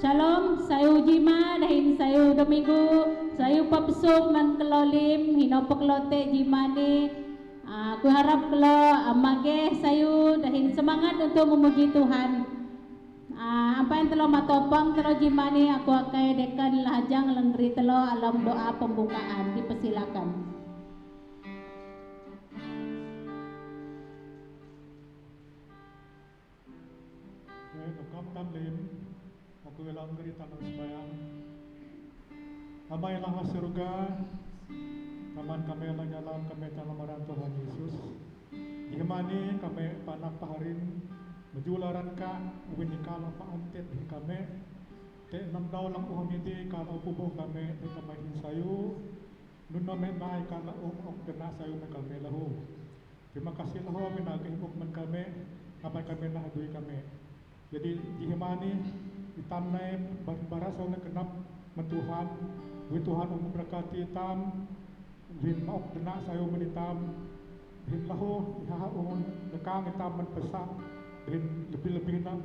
Shalom, sayu jima dahin sayu domingo, sayu papsuk man kelolim hinopok lote jimane. Aku harap kalau mage sayu dahin semangat untuk memuji Tuhan. Apa yang telah matopang telah jimane aku akan dekan lahajang lenggeri telah alam doa pembukaan. Dipersilakan. Aku bilang beri tanah sembahyang. Amai lang surga, taman kami lang jalan kami dalam marang Tuhan Yesus. Ihmani kami panak paharin, menjularan ka, ubinika lang paantit kami. Te namdaw lang uhamidi kalau pubuh kami te kami hinsayu. Nuno menay kalau dena sayu na kami lahu. Terima kasih lahu minagihok man kami, kapag kami nahadui kami. Jadi ihmani itamnay barasaw na kenap mentuhan, Tuhan memberkati tam, bin maok dena sayo menitam, bin laho ihahaon nekang itam menpesak, bin lebih-lebih na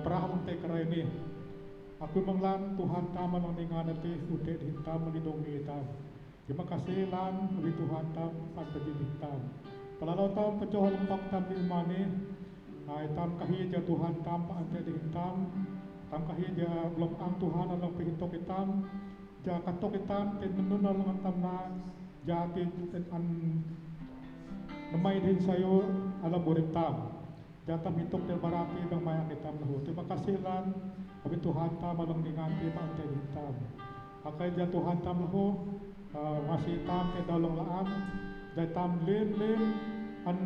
perahang te karayani. Aku menglan Tuhan tam menandingan nanti udah dihitam melindungi itam. Terima kasih lan bagi Tuhan tam pagpajin hitam. Palalau tam pecoh lembak tam di imani, itam kahija Tuhan tam paante dihitam. Tam kahija belum ang Tuhan alang pihitok itam. Ja katok itam tin menunal ng tam na jati tin an namay din sayo alam burit tam. Jatam hitok del barati bang mayak itam lahu. Terima kasih lan kami Tuhan tam alang ninganti paante dihitam. Akay ja Tuhan tam lahu masih tam ke dalang laan. Ja tam lim an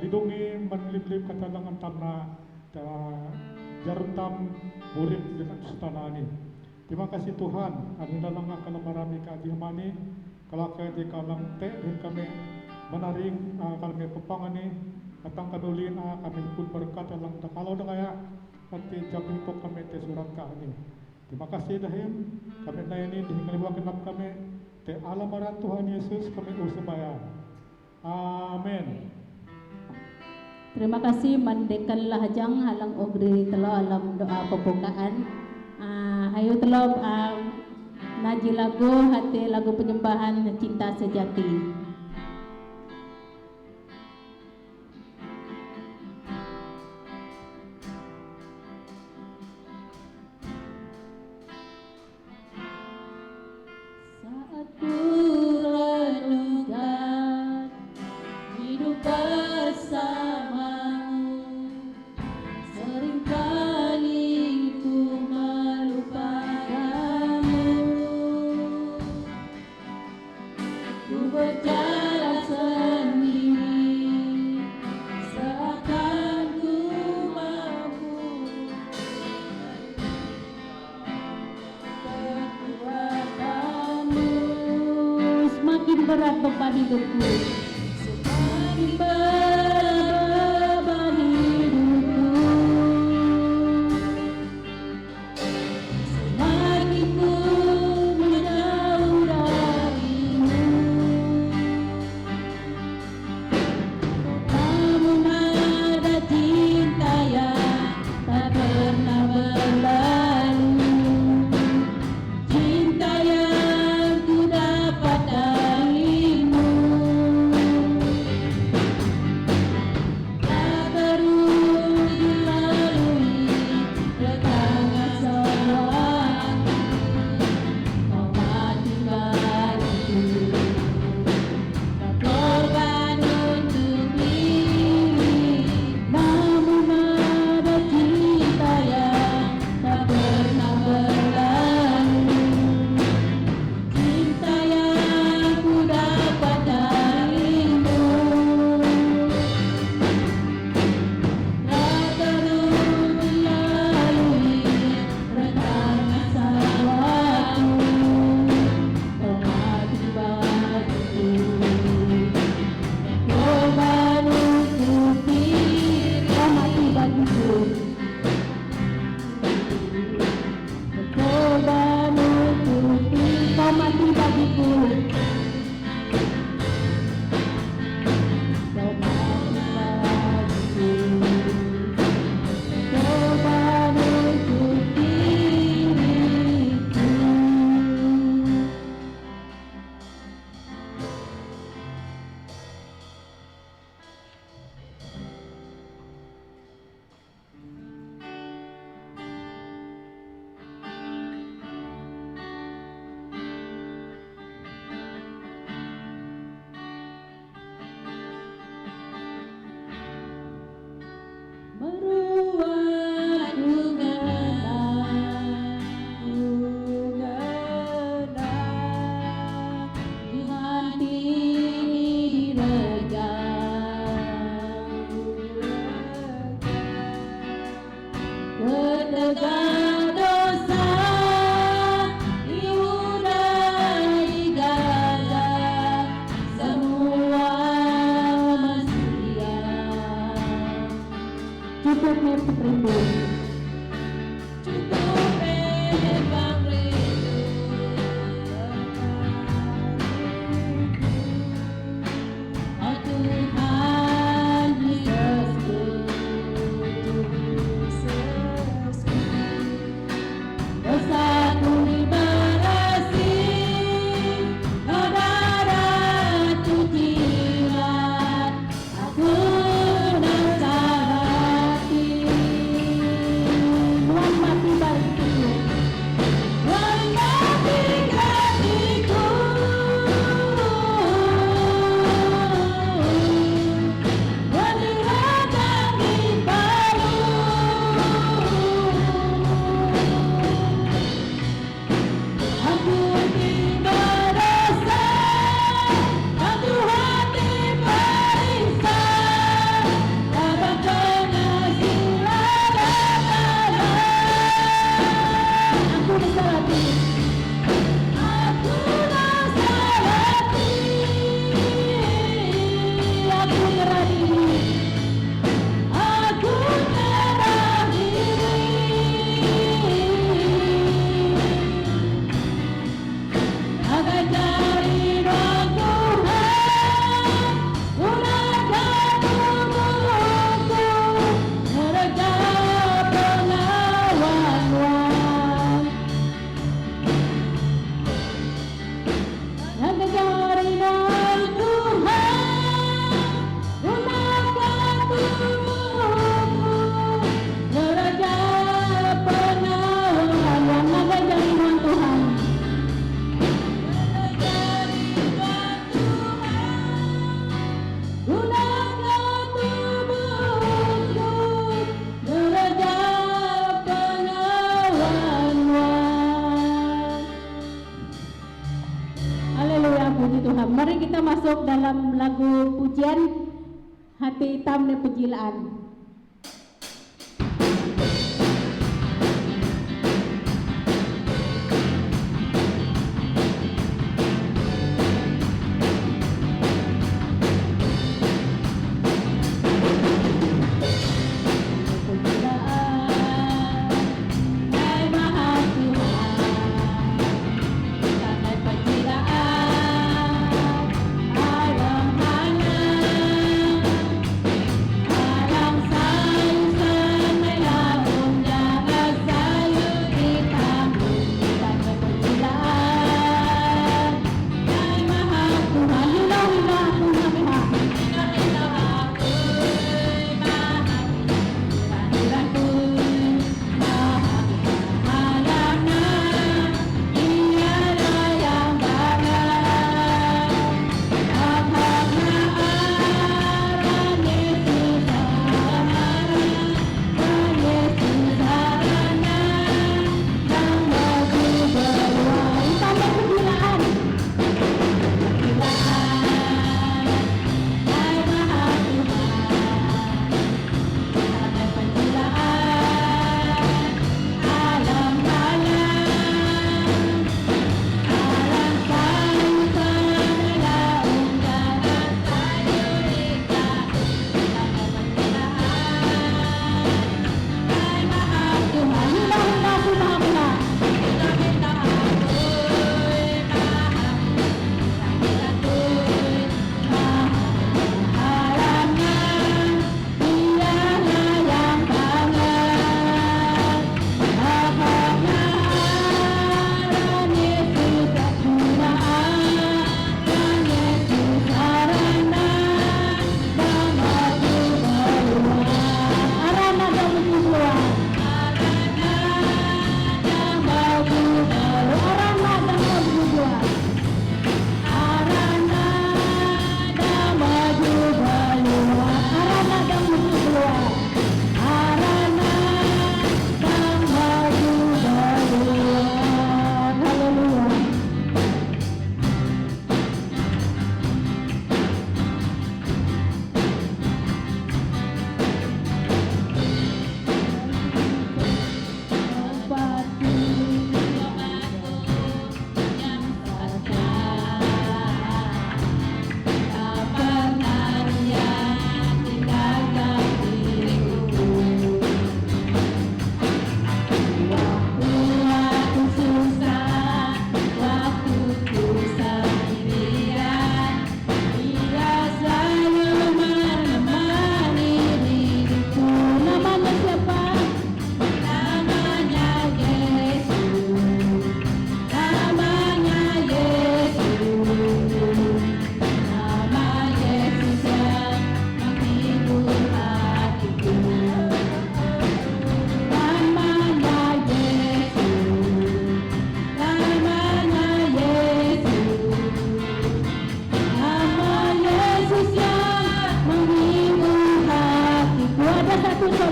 lidungi manlip-lip katalangan tam na jarum tam murid dengan sutanani. Terima kasih Tuhan. Anda lang kalau marami ka adihmani, kalau kaya di kalang te din kami menaring kami pepangani atang kadulin kami pun berkat dalam kalau dah kaya pati japipok kami te surat ka ani. Terima kasih dahim kami na ini dihingaliwa kenap kami te alam maran Tuhan Yesus kami usubaya. Amin. Terima kasih mandekan lahajang halang ogri telah alam doa pembukaan. Hayu telah naji lagu hati lagu penyembahan cinta sejati. Saat ku renungkan hidup bersamamu, seringkali ku melupakanmu. Ku berjalan sendiri, seakan ku mampu kekuatanmu. Semakin berat beban hidupku, semakin berat beban hidupku, semakin ku menjauh darimu. Namun ada cinta yang tak pernah berlalu, cinta yang ku dapat darimu. dosa iudah digada semua manusia. Cukup nih rindu. Cukup memang rindu. Oh Tuhan Yesusku, dosaku diberasi, kau darah cucian, aku nasabati. Tuhan mati bagiku, Tuhan mati bagiku, Tuhan diratang di balu. Aku tidak dosa, dan Tuhan diperiksa, dapat penghasilan adalah. Aku nasabati, aku nasabati, aku nyerah diri, aku nyerah diri. Agar cari doa Tuhan, gunakan tubuhku, mereja pengawan-wan. Agar cari doa Tuhan, gunakan tubuhku, mereja pengawan-wan. Agar cari doa Tuhan. Gunakan tubuhku, gereja pengawan-wan. Haleluya, puji Tuhan. Mari kita masuk dalam lagu pujian Hati Hitam dan Pujilaan. Hai Maha Tuhan, tandai penjilaan, hai Lemhana, hai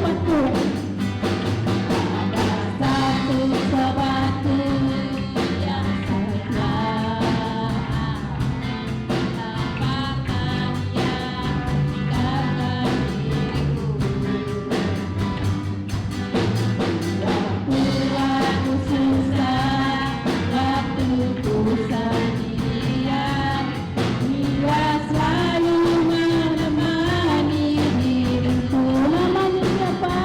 umatku. Ada satu sobatku yang setia, apakah dia tinggalkan diriku. Waktu aku susah, waktu ku sendirian, dia selalu menemani diriku. Namanya siapa?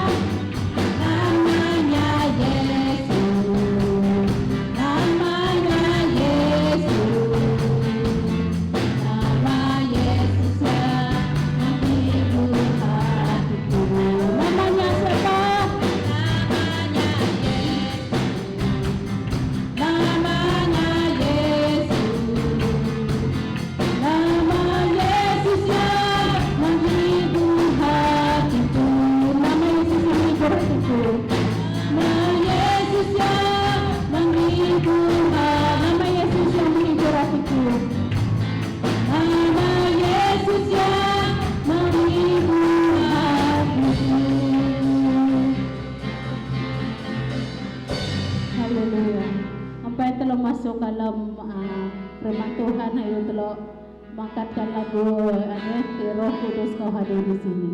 Namanya Yesus. Namanya Yesus. Nama Yesus yang menghibur hatiku. Namanya siapa? Namanya Yesus. Namanya Yesus. Nama Yesus yang menghibur hatiku. Nama Yesus yang menghibur hatiku. Nama Yesus yang menghibur Nama Yesus yang menghibur hatiku. Nama Yesus yang menghibur hatiku. Haleluya. Sampai telah masuk dalam firman Tuhan, ayo telah mengangkatkan lagu Roh Kudus kau hadir di sini.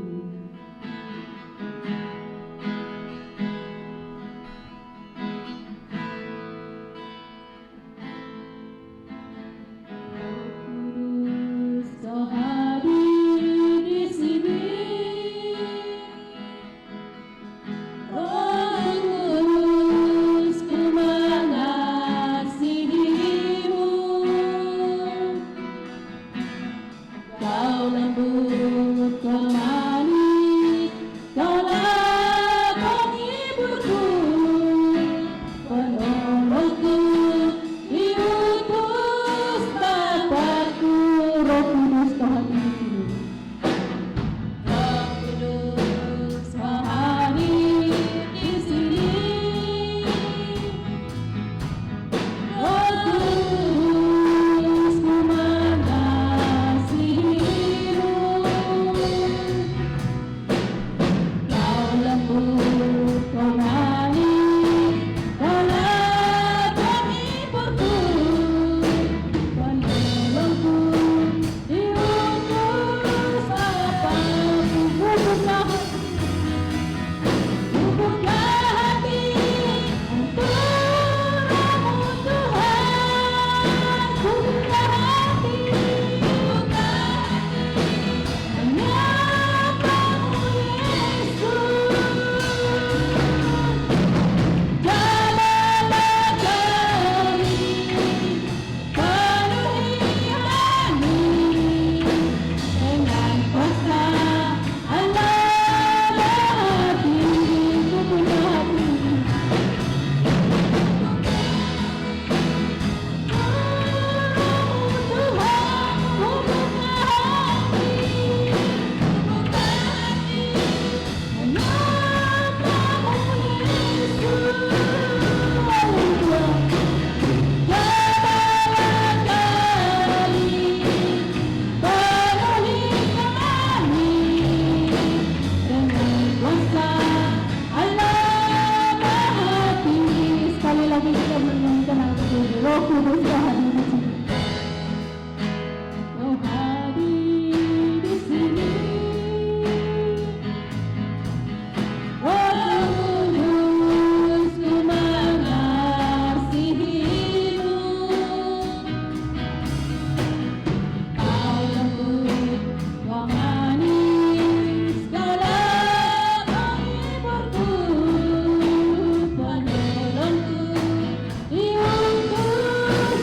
Kudus kau hadir di sini. Roh Kudus ku mengasihimu. Kau lembut, kau manis, kaulah penghiburku, penolongku, diutus Bapakku. Roh Kudus kau hadir di sini. Roh Kudus kau hadir di sini. Roh Kudus ku mengasihimu. Kau lembut, kau manis, kaulah penghiburku, penolongku, diutus Bapakku. Bukalah hati untukmu Tuhan. Buka hati, menyapa-Mu Yesus. Jamalah kami, penuhi hati dengan kuasa Allah Maha Tinggi. Buka hati, Tuhan, buka hati, menyapa-Mu Yesus. Haleluya. Jamalah kami, penuhi kami dengan kuasa Allah Maha Tinggi. Sekali lagi kita menyanyikan lagu ini. Roh Kudus kau hadir di sini. Kau hadir di sini. Roh Kudus ku mengasihimu. Kau lembut, kau manis, kaulah penghiburku, penolongku, diutus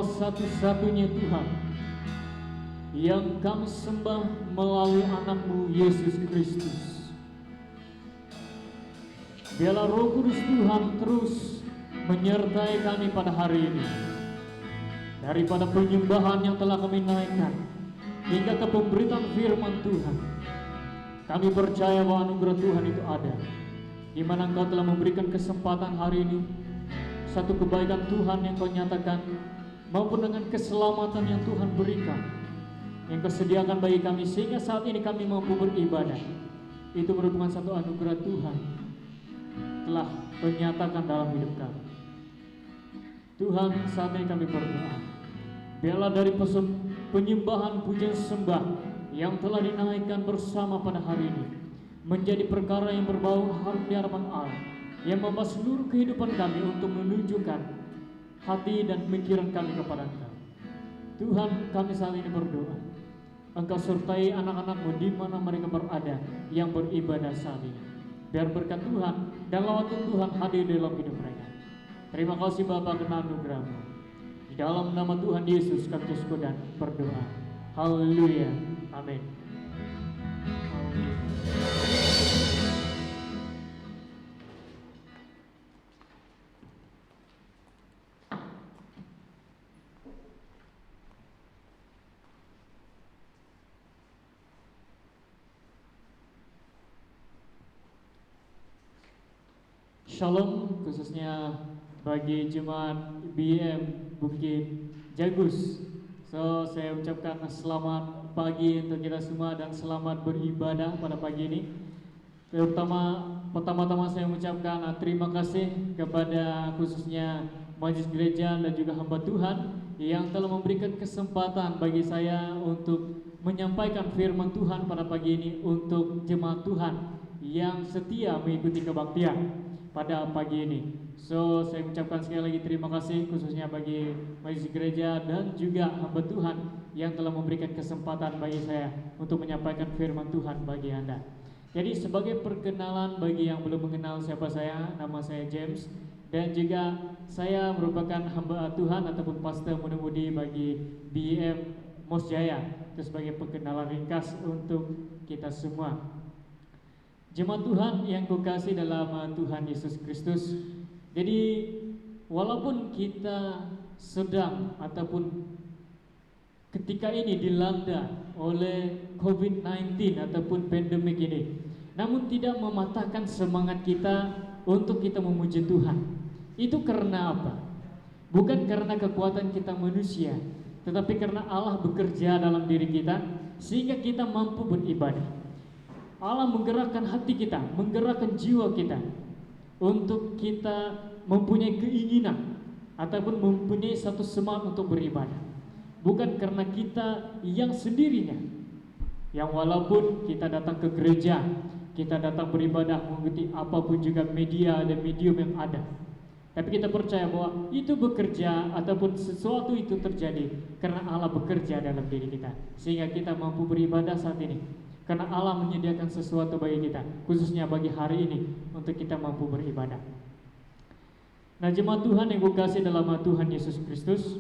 Engkau satu-satunya Tuhan yang kami sembah melalui anak-Mu Yesus Kristus. Biarlah Roh Kudus Tuhan terus menyertai kami pada hari ini. Daripada penyembahan yang telah kami naikkan hingga ke pemberitaan firman Tuhan, kami percaya bahwa anugerah Tuhan itu ada, di mana Engkau telah memberikan kesempatan hari ini, satu kebaikan Tuhan yang Kau nyatakan, maupun dengan keselamatan yang Tuhan berikan, yang Kau sediakan bagi kami, sehingga saat ini kami mampu beribadah. Itu merupakan satu anugerah Tuhan telah Kau nyatakan dalam hidup kami. Tuhan, saat ini kami berdoa, biarlah dari penyembahan pujian sembah yang telah dinaikkan bersama pada hari ini menjadi perkara yang berbau harum di hadapan Allah, yang membawa seluruh kehidupan kami untuk menunjukkan hati dan pikiran kami kepada Engkau. Tuhan, kami saat ini berdoa, Engkau sertai anak-anak-Mu di mana mereka berada yang beribadah saat ini. Biar berkat Tuhan dan lawatan Tuhan hadir dalam hidup mereka. Terima kasih Bapa karena anugerah-Mu. Di dalam nama Tuhan Yesus kami syukur dan berdoa. Haleluya. Amin. Shalom, khususnya bagi jemaat BM Bukit Jagus. Saya ucapkan selamat pagi untuk kita semua dan selamat beribadah pada pagi ini. Pertama-tama saya mengucapkan terima kasih kepada khususnya Majelis Gereja dan juga hamba Tuhan yang telah memberikan kesempatan bagi saya untuk menyampaikan firman Tuhan pada pagi ini untuk jemaat Tuhan yang setia mengikuti kebaktian pada pagi ini. Saya ucapkan sekali lagi terima kasih khususnya bagi Majelis Gereja dan juga hamba Tuhan yang telah memberikan kesempatan bagi saya untuk menyampaikan firman Tuhan bagi Anda. Jadi sebagai perkenalan bagi yang belum mengenal siapa saya, nama saya James, dan juga saya merupakan hamba Tuhan ataupun pastor muda-mudi bagi BM Mos Jaya. Itu sebagai perkenalan ringkas untuk kita semua. Jemaat Tuhan yang kukasihi dalam Tuhan Yesus Kristus. Jadi walaupun kita sedang ataupun ketika ini dilanda oleh COVID-19 ataupun pandemik ini, namun tidak mematahkan semangat kita untuk kita memuji Tuhan. Itu karena apa? Bukan karena kekuatan kita manusia, tetapi karena Allah bekerja dalam diri kita sehingga kita mampu beribadah. Allah menggerakkan hati kita, menggerakkan jiwa kita untuk kita mempunyai keinginan ataupun mempunyai satu semangat untuk beribadah. Bukan karena kita yang sendirinya, yang walaupun kita datang ke gereja, kita datang beribadah mengikuti apapun juga media dan medium yang ada, tapi kita percaya bahwa itu bekerja ataupun sesuatu itu terjadi karena Allah bekerja dalam diri kita, sehingga kita mampu beribadah saat ini. Karena Allah menyediakan sesuatu bagi kita, khususnya bagi hari ini, untuk kita mampu beribadah. Nah, jemaat Tuhan yang kukasihi dalam Tuhan Yesus Kristus,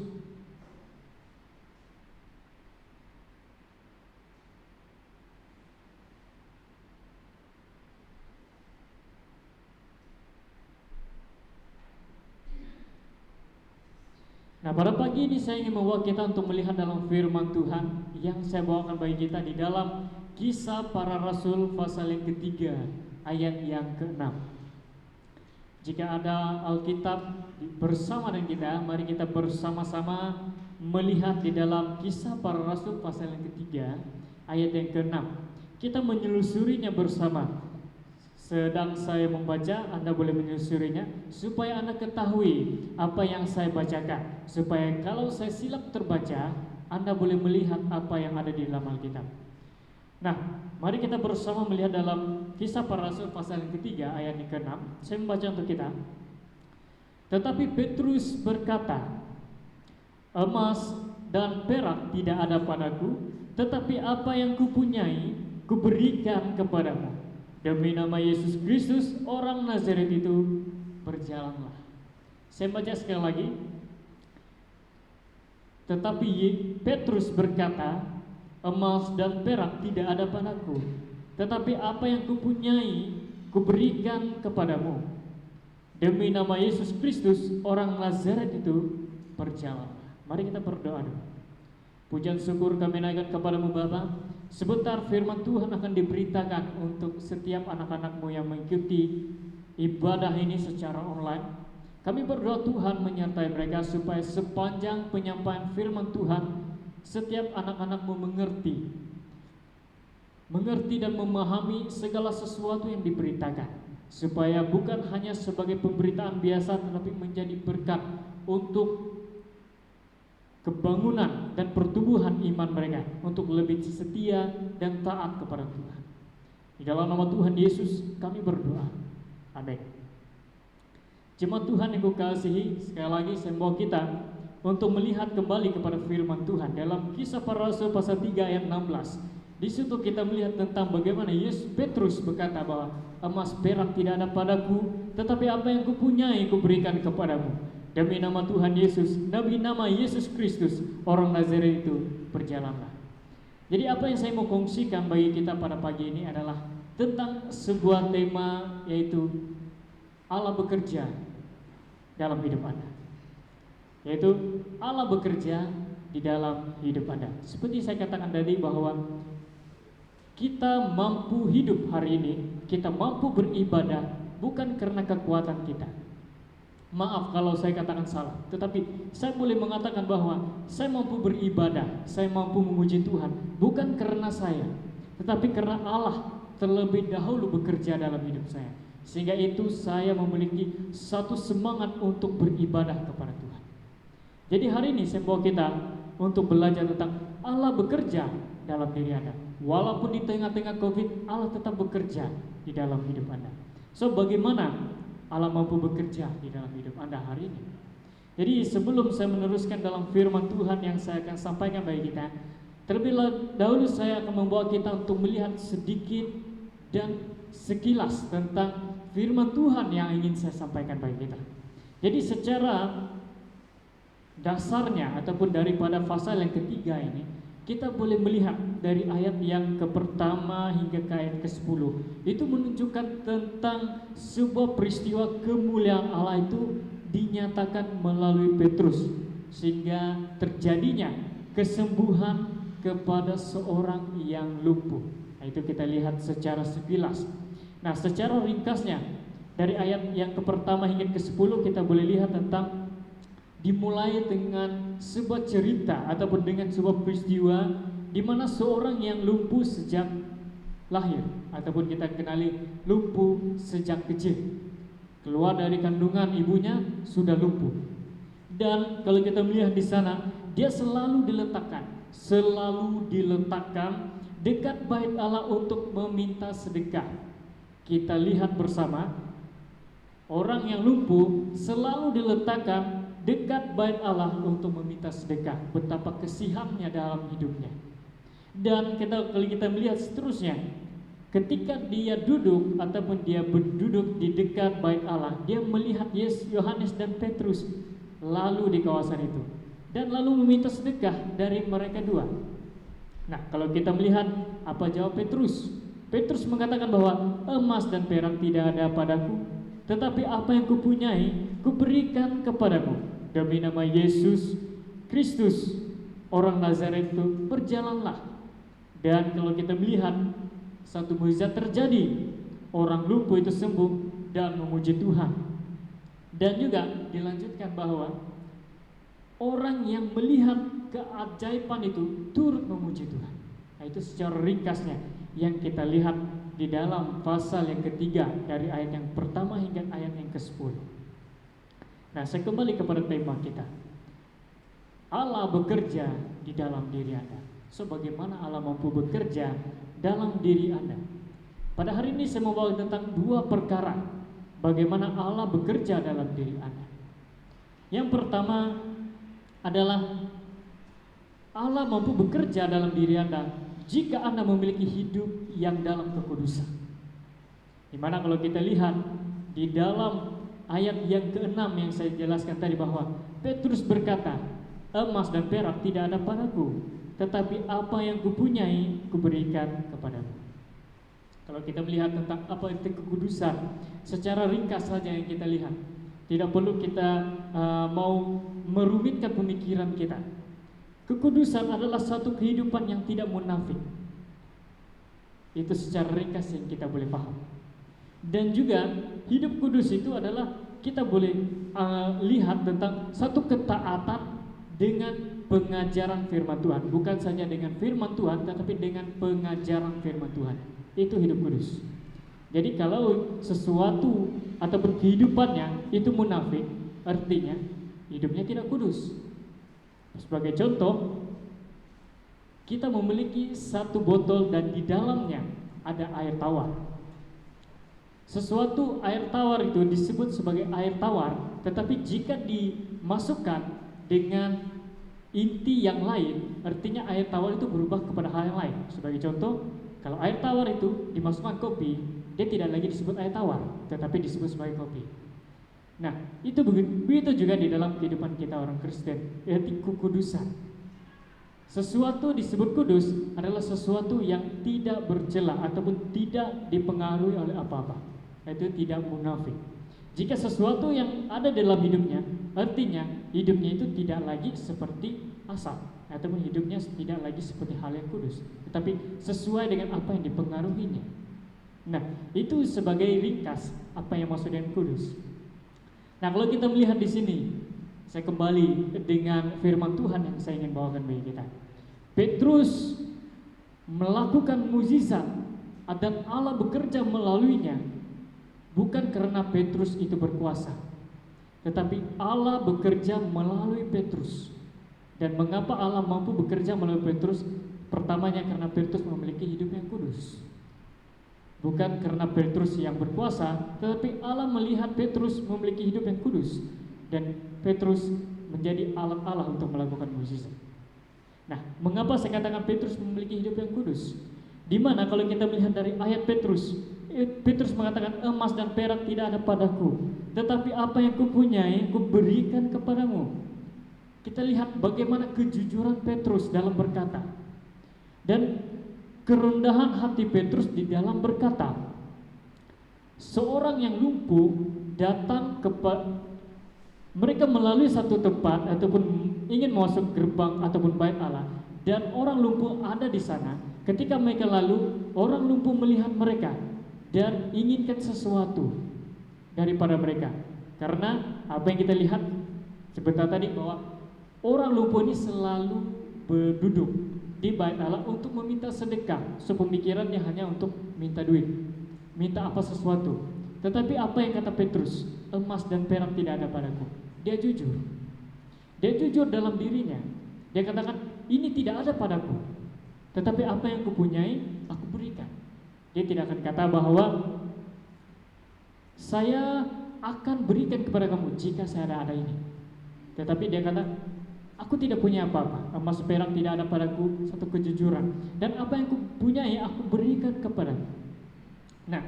nah, pada pagi ini saya ingin membawa kita untuk melihat dalam firman Tuhan yang saya bawakan bagi kita di dalam Kisah Para Rasul pasal yang ketiga ayat yang ke-6. Jika ada Alkitab bersama dengan kita, mari kita bersama-sama melihat di dalam Kisah Para Rasul pasal yang ketiga ayat yang ke-6. Kita menelusurinya bersama. Sedang saya membaca, Anda boleh menelusurinya supaya Anda ketahui apa yang saya bacakan, supaya kalau saya silap terbaca, Anda boleh melihat apa yang ada di dalam Alkitab. Nah, mari kita bersama melihat dalam Kisah Para Rasul pasal yang ketiga ayat yang ke-6. Saya membaca untuk kita. Tetapi Petrus berkata, emas dan perak tidak ada padaku, tetapi apa yang kupunyai kuberikan kepadamu. Demi nama Yesus Kristus orang Nazaret itu, berjalanlah. Saya baca sekali lagi. Tetapi Petrus berkata, emas dan perak tidak ada padaku, tetapi apa yang kupunyai kuberikan kepadamu. Demi nama Yesus Kristus orang Nazaret itu, berjalanlah. Mari kita berdoa dulu. Pujian syukur kami naikkan kepadamu Bapa. Sebentar firman Tuhan akan diberitakan untuk setiap anak-anakmu yang mengikuti ibadah ini secara online. Kami berdoa Tuhan menyertai mereka supaya sepanjang penyampaian firman Tuhan setiap anak-anakmu mengerti dan memahami segala sesuatu yang diberitakan, supaya bukan hanya sebagai pemberitaan biasa tetapi menjadi berkat untuk kebangunan dan pertumbuhan iman mereka, untuk lebih setia dan taat kepada Tuhan. Di dalam nama Tuhan Yesus kami berdoa. Amin. Jemaat Tuhan yang kukasihi, sekali lagi saya membawa kita untuk melihat kembali kepada firman Tuhan dalam Kisah Para Rasul pasal 3 ayat 16. Di situ kita melihat tentang bagaimana Petrus berkata bahwa emas perak tidak ada padaku, tetapi apa yang kupunyai kuberikan kepadamu. Demi nama Tuhan Yesus, demi nama Yesus Kristus orang Nazaret itu, berjalanlah. Jadi apa yang saya mau kongsikan bagi kita pada pagi ini adalah tentang sebuah tema, yaitu Allah bekerja dalam hidup Anda. Yaitu Allah bekerja di dalam hidup Anda. Seperti saya katakan tadi bahwa kita mampu hidup hari ini, kita mampu beribadah bukan karena kekuatan kita. Maaf kalau saya katakan salah, tetapi saya boleh mengatakan bahwa saya mampu beribadah, saya mampu memuji Tuhan bukan karena saya, tetapi karena Allah terlebih dahulu bekerja dalam hidup saya. Sehingga itu saya memiliki satu semangat untuk beribadah kepada Tuhan. Jadi hari ini saya bawa kita untuk belajar tentang Allah bekerja dalam diri Anda. Walaupun di tengah-tengah COVID, Allah tetap bekerja di dalam hidup Anda. So bagaimana Allah mampu bekerja di dalam hidup Anda hari ini? Jadi sebelum saya meneruskan dalam firman Tuhan yang saya akan sampaikan bagi kita, terlebih dahulu saya akan membawa kita untuk melihat sedikit dan sekilas tentang firman Tuhan yang ingin saya sampaikan bagi kita. Jadi secara dasarnya ataupun daripada pasal yang ketiga ini, kita boleh melihat dari ayat yang ke-pertama hingga ke ayat ke-10. Itu menunjukkan tentang sebuah peristiwa kemuliaan Allah itu dinyatakan melalui Petrus, sehingga terjadinya kesembuhan kepada seorang yang lumpuh. Nah, itu kita lihat secara sekilas. Nah, secara ringkasnya dari ayat yang ke-pertama hingga ke-10 kita boleh lihat tentang dimulai dengan sebuah cerita ataupun dengan sebuah peristiwa di mana seorang yang lumpuh sejak lahir ataupun kita kenali lumpuh sejak kecil, keluar dari kandungan ibunya sudah lumpuh. Dan kalau kita melihat di sana, dia selalu diletakkan dekat bait Allah untuk meminta sedekah. Kita lihat bersama, orang yang lumpuh selalu diletakkan dekat bait Allah untuk meminta sedekah. Betapa kesihannya dalam hidupnya. Dan kalau kita melihat seterusnya, ketika dia duduk ataupun dia berduduk di dekat bait Allah, dia melihat Yohanes dan Petrus lalu di kawasan itu dan lalu meminta sedekah dari mereka dua. Nah, kalau kita melihat apa jawab Petrus? Petrus mengatakan bahwa emas dan perak tidak ada padaku, tetapi apa yang kupunyai kuberikan kepadamu. Demi nama Yesus Kristus orang Nazaret itu, berjalanlah. Dan kalau kita melihat satu mukjizat terjadi, orang lumpuh itu sembuh dan memuji Tuhan. Dan juga dilanjutkan bahwa orang yang melihat keajaiban itu turut memuji Tuhan. Nah, itu secara ringkasnya yang kita lihat di dalam pasal yang ketiga dari ayat yang pertama hingga ayat yang ke-10. Nah, saya kembali kepada tema kita. Allah bekerja di dalam diri Anda. So, bagaimana Allah mampu bekerja dalam diri Anda? Pada hari ini saya mau bawa tentang dua perkara bagaimana Allah bekerja dalam diri Anda. Yang pertama adalah Allah mampu bekerja dalam diri Anda jika Anda memiliki hidup yang dalam kekudusan. Dimana kalau kita lihat di dalam ayat yang ke-6 yang saya jelaskan tadi bahwa Petrus berkata, emas dan perak tidak ada padaku, tetapi apa yang kupunyai kuberikan kepadamu. Kalau kita melihat tentang apa itu kekudusan, secara ringkas saja yang kita lihat. Tidak perlu kita mau merumitkan pemikiran kita. Kekudusan adalah satu kehidupan yang tidak munafik. Itu secara ringkas yang kita boleh paham. Dan juga hidup kudus itu adalah kita boleh lihat tentang satu ketaatan dengan pengajaran firman Tuhan. Bukan saja dengan firman Tuhan, tetapi dengan pengajaran firman Tuhan. Itu hidup kudus. Jadi kalau sesuatu atau kehidupannya itu munafik, artinya hidupnya tidak kudus. Sebagai contoh, kita memiliki satu botol dan di dalamnya ada air tawar. Sesuatu air tawar itu disebut sebagai air tawar, tetapi jika dimasukkan dengan inti yang lain, artinya air tawar itu berubah kepada hal yang lain. Sebagai contoh, kalau air tawar itu dimasukkan kopi, dia tidak lagi disebut air tawar, tetapi disebut sebagai kopi. Nah, itu begitu juga di dalam kehidupan kita orang Kristen, yaitu kekudusan. Sesuatu disebut kudus adalah sesuatu yang tidak bercela ataupun tidak dipengaruhi oleh apa-apa, yaitu tidak munafik. Jika sesuatu yang ada dalam hidupnya, artinya hidupnya itu tidak lagi seperti asal, ataupun hidupnya tidak lagi seperti hal yang kudus, tetapi sesuai dengan apa yang dipengaruhinya. Nah, itu sebagai ringkas apa yang maksud dengan kudus. Nah, kalau kita melihat di sini, saya kembali dengan firman Tuhan yang saya ingin bawakan bagi kita. Petrus melakukan mukjizat dan Allah bekerja melaluinya, bukan karena Petrus itu berkuasa, tetapi Allah bekerja melalui Petrus. Dan mengapa Allah mampu bekerja melalui Petrus? Pertamanya karena Petrus memiliki hidup yang kudus. Bukan karena Petrus yang berkuasa, tetapi Allah melihat Petrus memiliki hidup yang kudus, dan Petrus menjadi alat Allah untuk melakukan mukjizat. Nah, mengapa saya katakan Petrus memiliki hidup yang kudus? Di mana kalau kita melihat dari ayat Petrus mengatakan, emas dan perak tidak ada padaku, tetapi apa yang kupunyai kuberikan kepadamu. Kita lihat bagaimana kejujuran Petrus dalam berkata, dan kerendahan hati Petrus di dalam berkata. Seorang yang lumpuh datang mereka melalui satu tempat ataupun ingin masuk gerbang ataupun bait Allah, dan orang lumpuh ada di sana. Ketika mereka lalu, orang lumpuh melihat mereka dan inginkan sesuatu daripada mereka. Karena apa yang kita lihat sebentar tadi, bahwa orang lumpuh ini selalu berduduk di bait Allah untuk meminta sedekah. Sepemikirannya hanya untuk minta duit, minta apa sesuatu. Tetapi apa yang kata Petrus? Emas dan perak tidak ada padaku. Dia jujur. Dia jujur dalam dirinya. Dia katakan, ini tidak ada padaku, tetapi apa yang kupunyai aku berikan. Dia tidak akan kata bahwa saya akan berikan kepada kamu jika saya ada ini. Tetapi dia kata, aku tidak punya apa-apa, emas perak tidak ada padaku, satu kejujuran, dan apa yang kupunyai aku berikan kepadamu. Nah,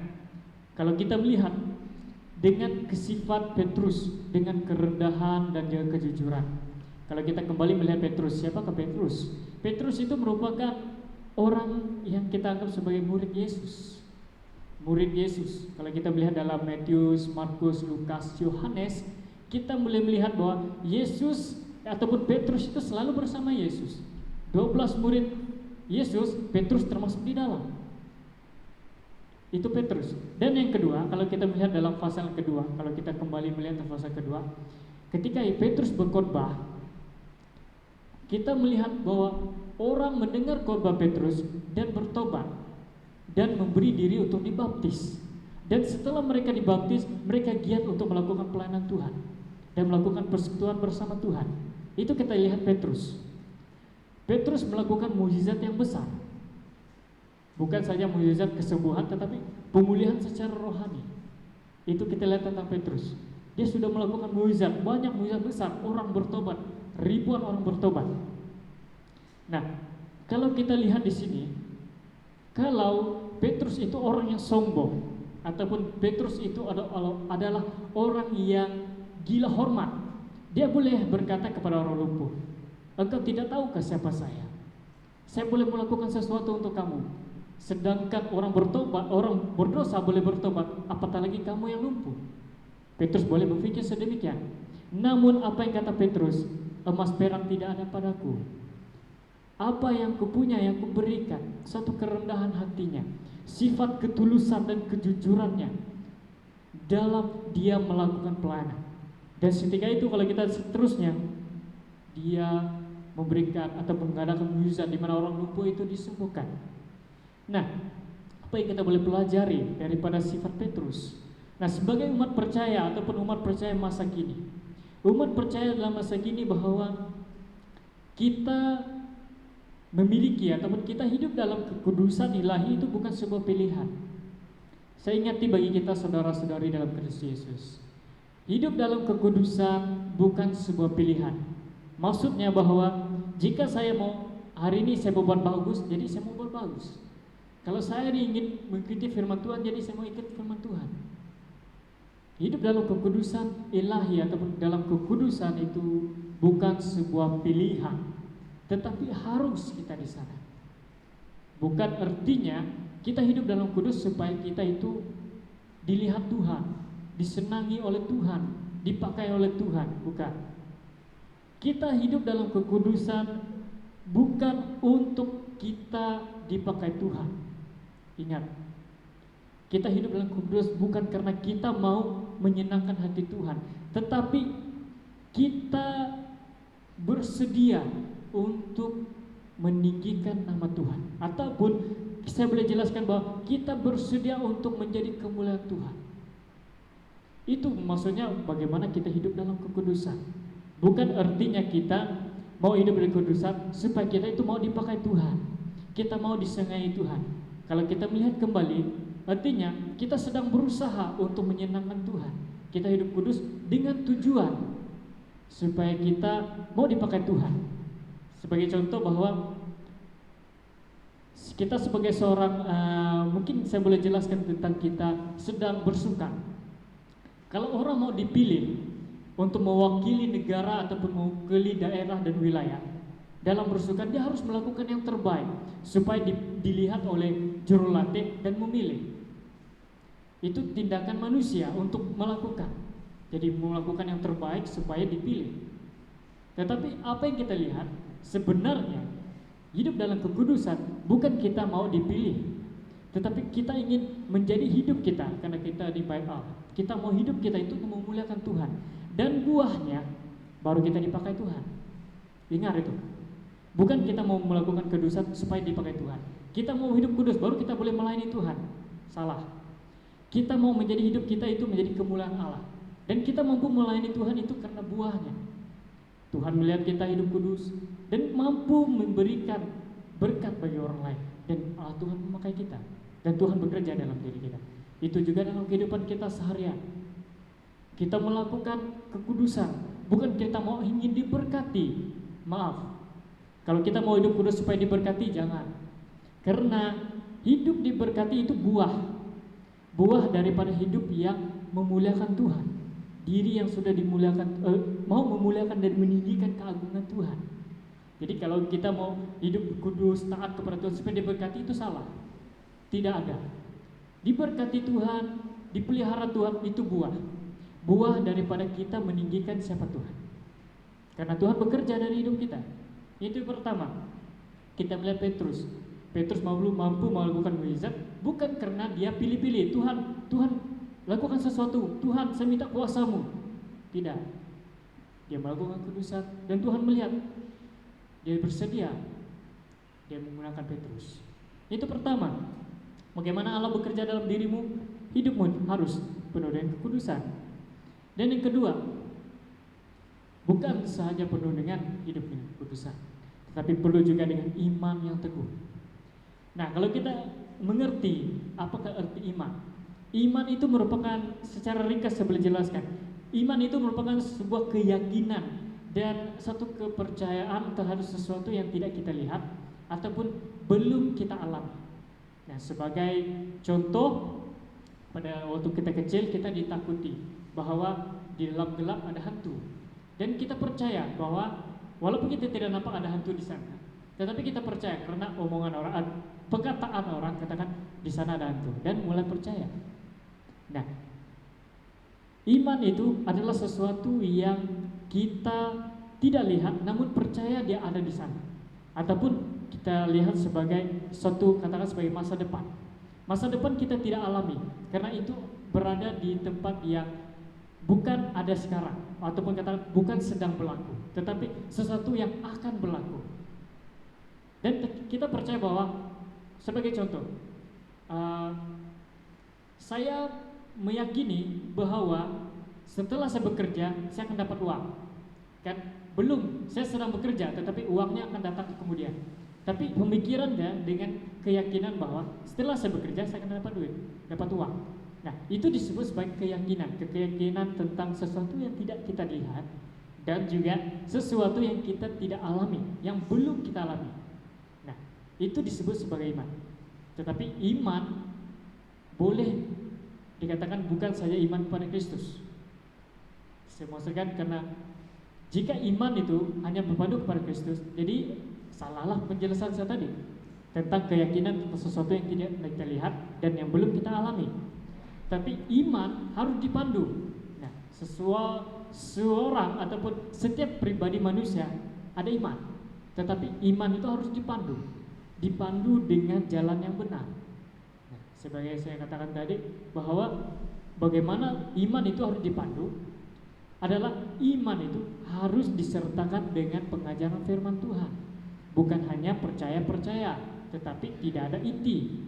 kalau kita melihat dengan kesifat Petrus, dengan kerendahan dan juga kejujuran, kalau kita kembali melihat Petrus, siapakah Petrus? Petrus itu merupakan orang yang kita anggap sebagai murid Yesus. Murid Yesus. Kalau kita melihat dalam Matius, Markus, Lukas, Yohanes, kita mulai melihat bahwa Yesus ataupun Petrus itu selalu bersama Yesus. 12 murid Yesus, Petrus termasuk di dalam. Itu Petrus. Dan yang kedua, kalau kita melihat dalam pasal kedua, kalau kita kembali melihat pasal kedua, ketika Petrus berkhotbah, kita melihat bahwa orang mendengar khotbah Petrus dan bertobat dan memberi diri untuk dibaptis. Dan setelah mereka dibaptis, mereka giat untuk melakukan pelayanan Tuhan dan melakukan persekutuan bersama Tuhan. Itu kita lihat Petrus. Petrus melakukan mukjizat yang besar. Bukan saja mukjizat kesembuhan, tetapi pemulihan secara rohani. Itu kita lihat tentang Petrus. Dia sudah melakukan mukjizat, banyak mukjizat besar, orang bertobat, ribuan orang bertobat. Nah, kalau kita lihat di sini, kalau Petrus itu orang yang sombong, ataupun Petrus itu adalah orang yang gila hormat, dia boleh berkata kepada orang lumpuh, engkau tidak tahukah siapa saya? Saya boleh melakukan sesuatu untuk kamu. Sedangkan orang bertobat, orang berdosa boleh bertobat, apatah lagi kamu yang lumpuh. Petrus boleh berpikir sedemikian. Namun apa yang kata Petrus? Emas perak tidak ada padaku. Apa yang kupunya yang kuberikan, satu kerendahan hatinya, sifat ketulusan dan kejujurannya dalam dia melakukan pelayanan. Dan ketika itu kalau kita seterusnya, dia memberikan atau mengadakan mujizat di mana orang lumpuh itu disembuhkan. Nah, apa yang kita boleh pelajari daripada sifat Petrus? Nah, sebagai umat percaya ataupun umat percaya masa kini, umat percaya dalam masa kini bahwa kita memiliki ataupun kita hidup dalam kekudusan ilahi itu bukan sebuah pilihan. Saya ingati bagi kita saudara-saudari dalam Kristus Yesus, hidup dalam kekudusan bukan sebuah pilihan. Maksudnya bahwa jika saya mau hari ini saya mau buat bagus, jadi saya mau buat bagus. Kalau saya ingin mengikuti firman Tuhan, jadi saya mau ikut firman Tuhan. Hidup dalam kekudusan ilahi ataupun dalam kekudusan itu bukan sebuah pilihan, tetapi harus kita di sana. Bukan artinya kita hidup dalam kudus supaya kita itu dilihat Tuhan, disenangi oleh Tuhan, dipakai oleh Tuhan, bukan. Kita hidup dalam kekudusan bukan untuk kita dipakai Tuhan. Ingat, kita hidup dalam kudus bukan karena kita mau menyenangkan hati Tuhan, tetapi kita bersedia untuk meninggikan nama Tuhan. Ataupun saya boleh jelaskan bahwa kita bersedia untuk menjadi kemuliaan Tuhan. Itu maksudnya bagaimana kita hidup dalam kekudusan. Bukan artinya kita mau hidup dalam kekudusan supaya kita itu mau dipakai Tuhan, kita mau disenangi Tuhan. Kalau kita melihat kembali, artinya kita sedang berusaha untuk menyenangkan Tuhan. Kita hidup kudus dengan tujuan supaya kita mau dipakai Tuhan. Sebagai contoh bahwa kita sebagai seorang, mungkin saya boleh jelaskan tentang kita sedang bersuka. Kalau orang mau dipilih untuk mewakili negara ataupun mewakili daerah dan wilayah dalam bersuka, dia harus melakukan yang terbaik supaya dilihat oleh jurulatih dan memilih. Itu tindakan manusia untuk melakukan. Jadi melakukan yang terbaik supaya dipilih. Tetapi apa yang kita lihat sebenarnya hidup dalam kekudusan bukan kita mau dipilih, tetapi kita ingin menjadi hidup kita karena kita dipakai Allah. Kita mau hidup kita itu memuliakan Tuhan, dan buahnya baru kita dipakai Tuhan. Ingat itu. Bukan kita mau melakukan kedusan supaya dipakai Tuhan. Kita mau hidup kudus baru kita boleh melayani Tuhan. Salah. Kita mau menjadi hidup kita itu menjadi kemuliaan Allah. Dan kita mampu melayani Tuhan itu karena buahnya. Tuhan melihat kita hidup kudus dan mampu memberikan berkat bagi orang lain, dan Allah Tuhan memakai kita, dan Tuhan bekerja dalam diri kita. Itu juga dalam kehidupan kita seharian. Kita melakukan kekudusan bukan kita mau ingin diberkati. Maaf, kalau kita mau hidup kudus supaya diberkati, jangan. Karena hidup diberkati itu buah daripada hidup yang memuliakan Tuhan. Diri yang sudah dimuliakan, mau memuliakan dan meninggikan keagungan Tuhan. Jadi kalau kita mau hidup kudus, taat kepada Tuhan supaya diberkati, itu salah. Tidak ada. Diberkati Tuhan, dipelihara Tuhan, itu buah daripada kita meninggikan siapa Tuhan. Karena Tuhan bekerja dari hidup kita. Itu pertama. Kita melihat Petrus mampu melakukan mukjizat bukan karena dia pilih-pilih. Tuhan lakukan sesuatu, Tuhan saya minta kuasamu. Tidak. Dia melakukan kudusan dan Tuhan melihat. Dia bersedia. Dia menggunakan Petrus. Itu pertama. Bagaimana Allah bekerja dalam dirimu, hidupmu harus penuh dengan kekudusan. Dan yang kedua, bukan sahaja penuh dengan hidup dengan kekudusan, tetapi perlu juga dengan iman yang teguh. Nah, kalau kita mengerti apakah arti iman, iman itu merupakan, secara ringkas saya boleh jelaskan, iman itu merupakan sebuah keyakinan dan satu kepercayaan terhadap sesuatu yang tidak kita lihat ataupun belum kita alami. Nah, sebagai contoh, pada waktu kita kecil kita ditakuti bahwa di dalam gelap ada hantu, dan kita percaya bahwa walaupun kita tidak nampak ada hantu di sana, tetapi kita percaya karena omongan orang, perkataan orang katakan di sana ada hantu, dan mulai percaya. Nah, iman itu adalah sesuatu yang kita tidak lihat namun percaya dia ada di sana, ataupun kita lihat sebagai suatu, katakan sebagai masa depan. Masa depan kita tidak alami karena itu berada di tempat yang bukan ada sekarang, ataupun katakan bukan sedang berlaku, tetapi sesuatu yang akan berlaku. Dan kita percaya bahwa, sebagai contoh, saya meyakini bahwa setelah saya bekerja, saya akan dapat uang. Kan belum, saya sedang bekerja, tetapi uangnya akan datang kemudian. Tapi pemikirannya dengan keyakinan bahwa setelah saya bekerja, saya akan dapat duit, dapat uang. Nah, itu disebut sebagai keyakinan tentang sesuatu yang tidak kita lihat, dan juga sesuatu yang kita tidak alami, yang belum kita alami. Nah, itu disebut sebagai iman. Tetapi iman boleh dikatakan bukan saja iman kepada Kristus. Saya maksudkan karena jika iman itu hanya berpandu kepada Kristus, jadi salahlah penjelasan saya tadi tentang keyakinan tentang sesuatu yang tidak kita lihat dan yang belum kita alami. Tapi iman harus dipandu. Nah, seorang ataupun setiap pribadi manusia ada iman, tetapi iman itu harus dipandu dengan jalan yang benar. Nah, sebagai saya katakan tadi bahwa bagaimana iman itu harus dipandu adalah iman itu harus disertakan dengan pengajaran firman Tuhan, bukan hanya percaya, tetapi tidak ada inti.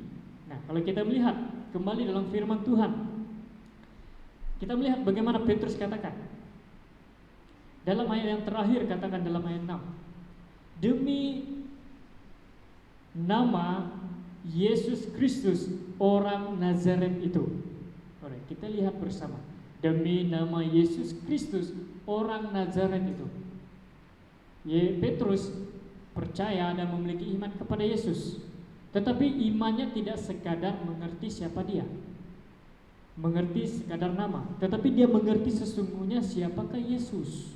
Nah, kalau kita melihat kembali dalam firman Tuhan, kita melihat bagaimana Petrus katakan dalam ayat yang terakhir, katakan dalam ayat 6, demi nama Yesus Kristus orang Nazaret itu. Oke, kita lihat bersama, demi nama Yesus Kristus orang Nazaret itu. Petrus percaya dan memiliki iman kepada Yesus, tetapi imannya tidak sekadar mengerti siapa dia, mengerti sekadar nama, tetapi dia mengerti sesungguhnya siapakah Yesus.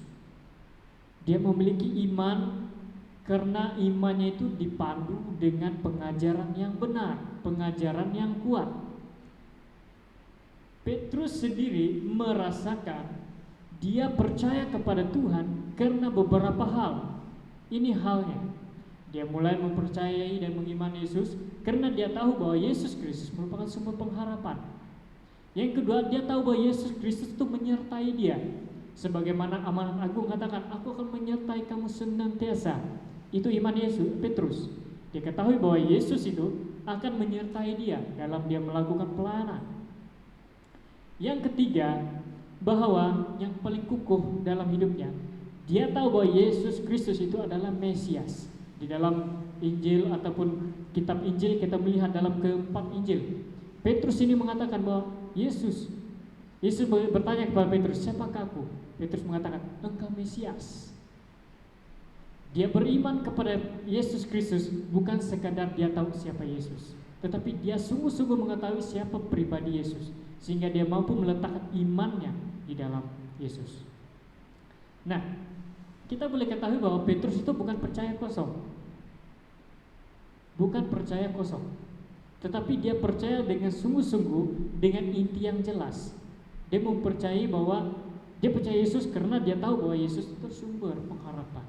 Dia memiliki iman karena imannya itu dipandu dengan pengajaran yang benar, pengajaran yang kuat. Petrus sendiri merasakan dia percaya kepada Tuhan karena beberapa hal. Ini halnya, dia mulai mempercayai dan mengimani Yesus karena dia tahu bahwa Yesus Kristus merupakan sumber pengharapan. Yang kedua, dia tahu bahwa Yesus Kristus itu menyertai dia. Sebagaimana amanat agung katakan, aku akan menyertai kamu senantiasa. Itu iman Yesus, Petrus. Dia ketahui bahwa Yesus itu akan menyertai dia dalam dia melakukan pelayanan. Yang ketiga, bahwa yang paling kukuh dalam hidupnya, dia tahu bahwa Yesus Kristus itu adalah Mesias. Di dalam Injil ataupun kitab Injil kita melihat dalam keempat Injil, Petrus ini mengatakan bahwa Yesus bertanya kepada Petrus, siapakah aku? Petrus mengatakan, engkau Mesias. Dia beriman kepada Yesus Kristus bukan sekadar dia tahu siapa Yesus, tetapi dia sungguh-sungguh mengetahui siapa pribadi Yesus, sehingga dia mampu meletakkan imannya di dalam Yesus. Nah, kita boleh ketahui bahwa Petrus itu bukan percaya kosong, tetapi dia percaya dengan sungguh-sungguh, dengan inti yang jelas. Dia mempercayai bahwa dia percaya Yesus karena dia tahu bahwa Yesus itu sumber pengharapan.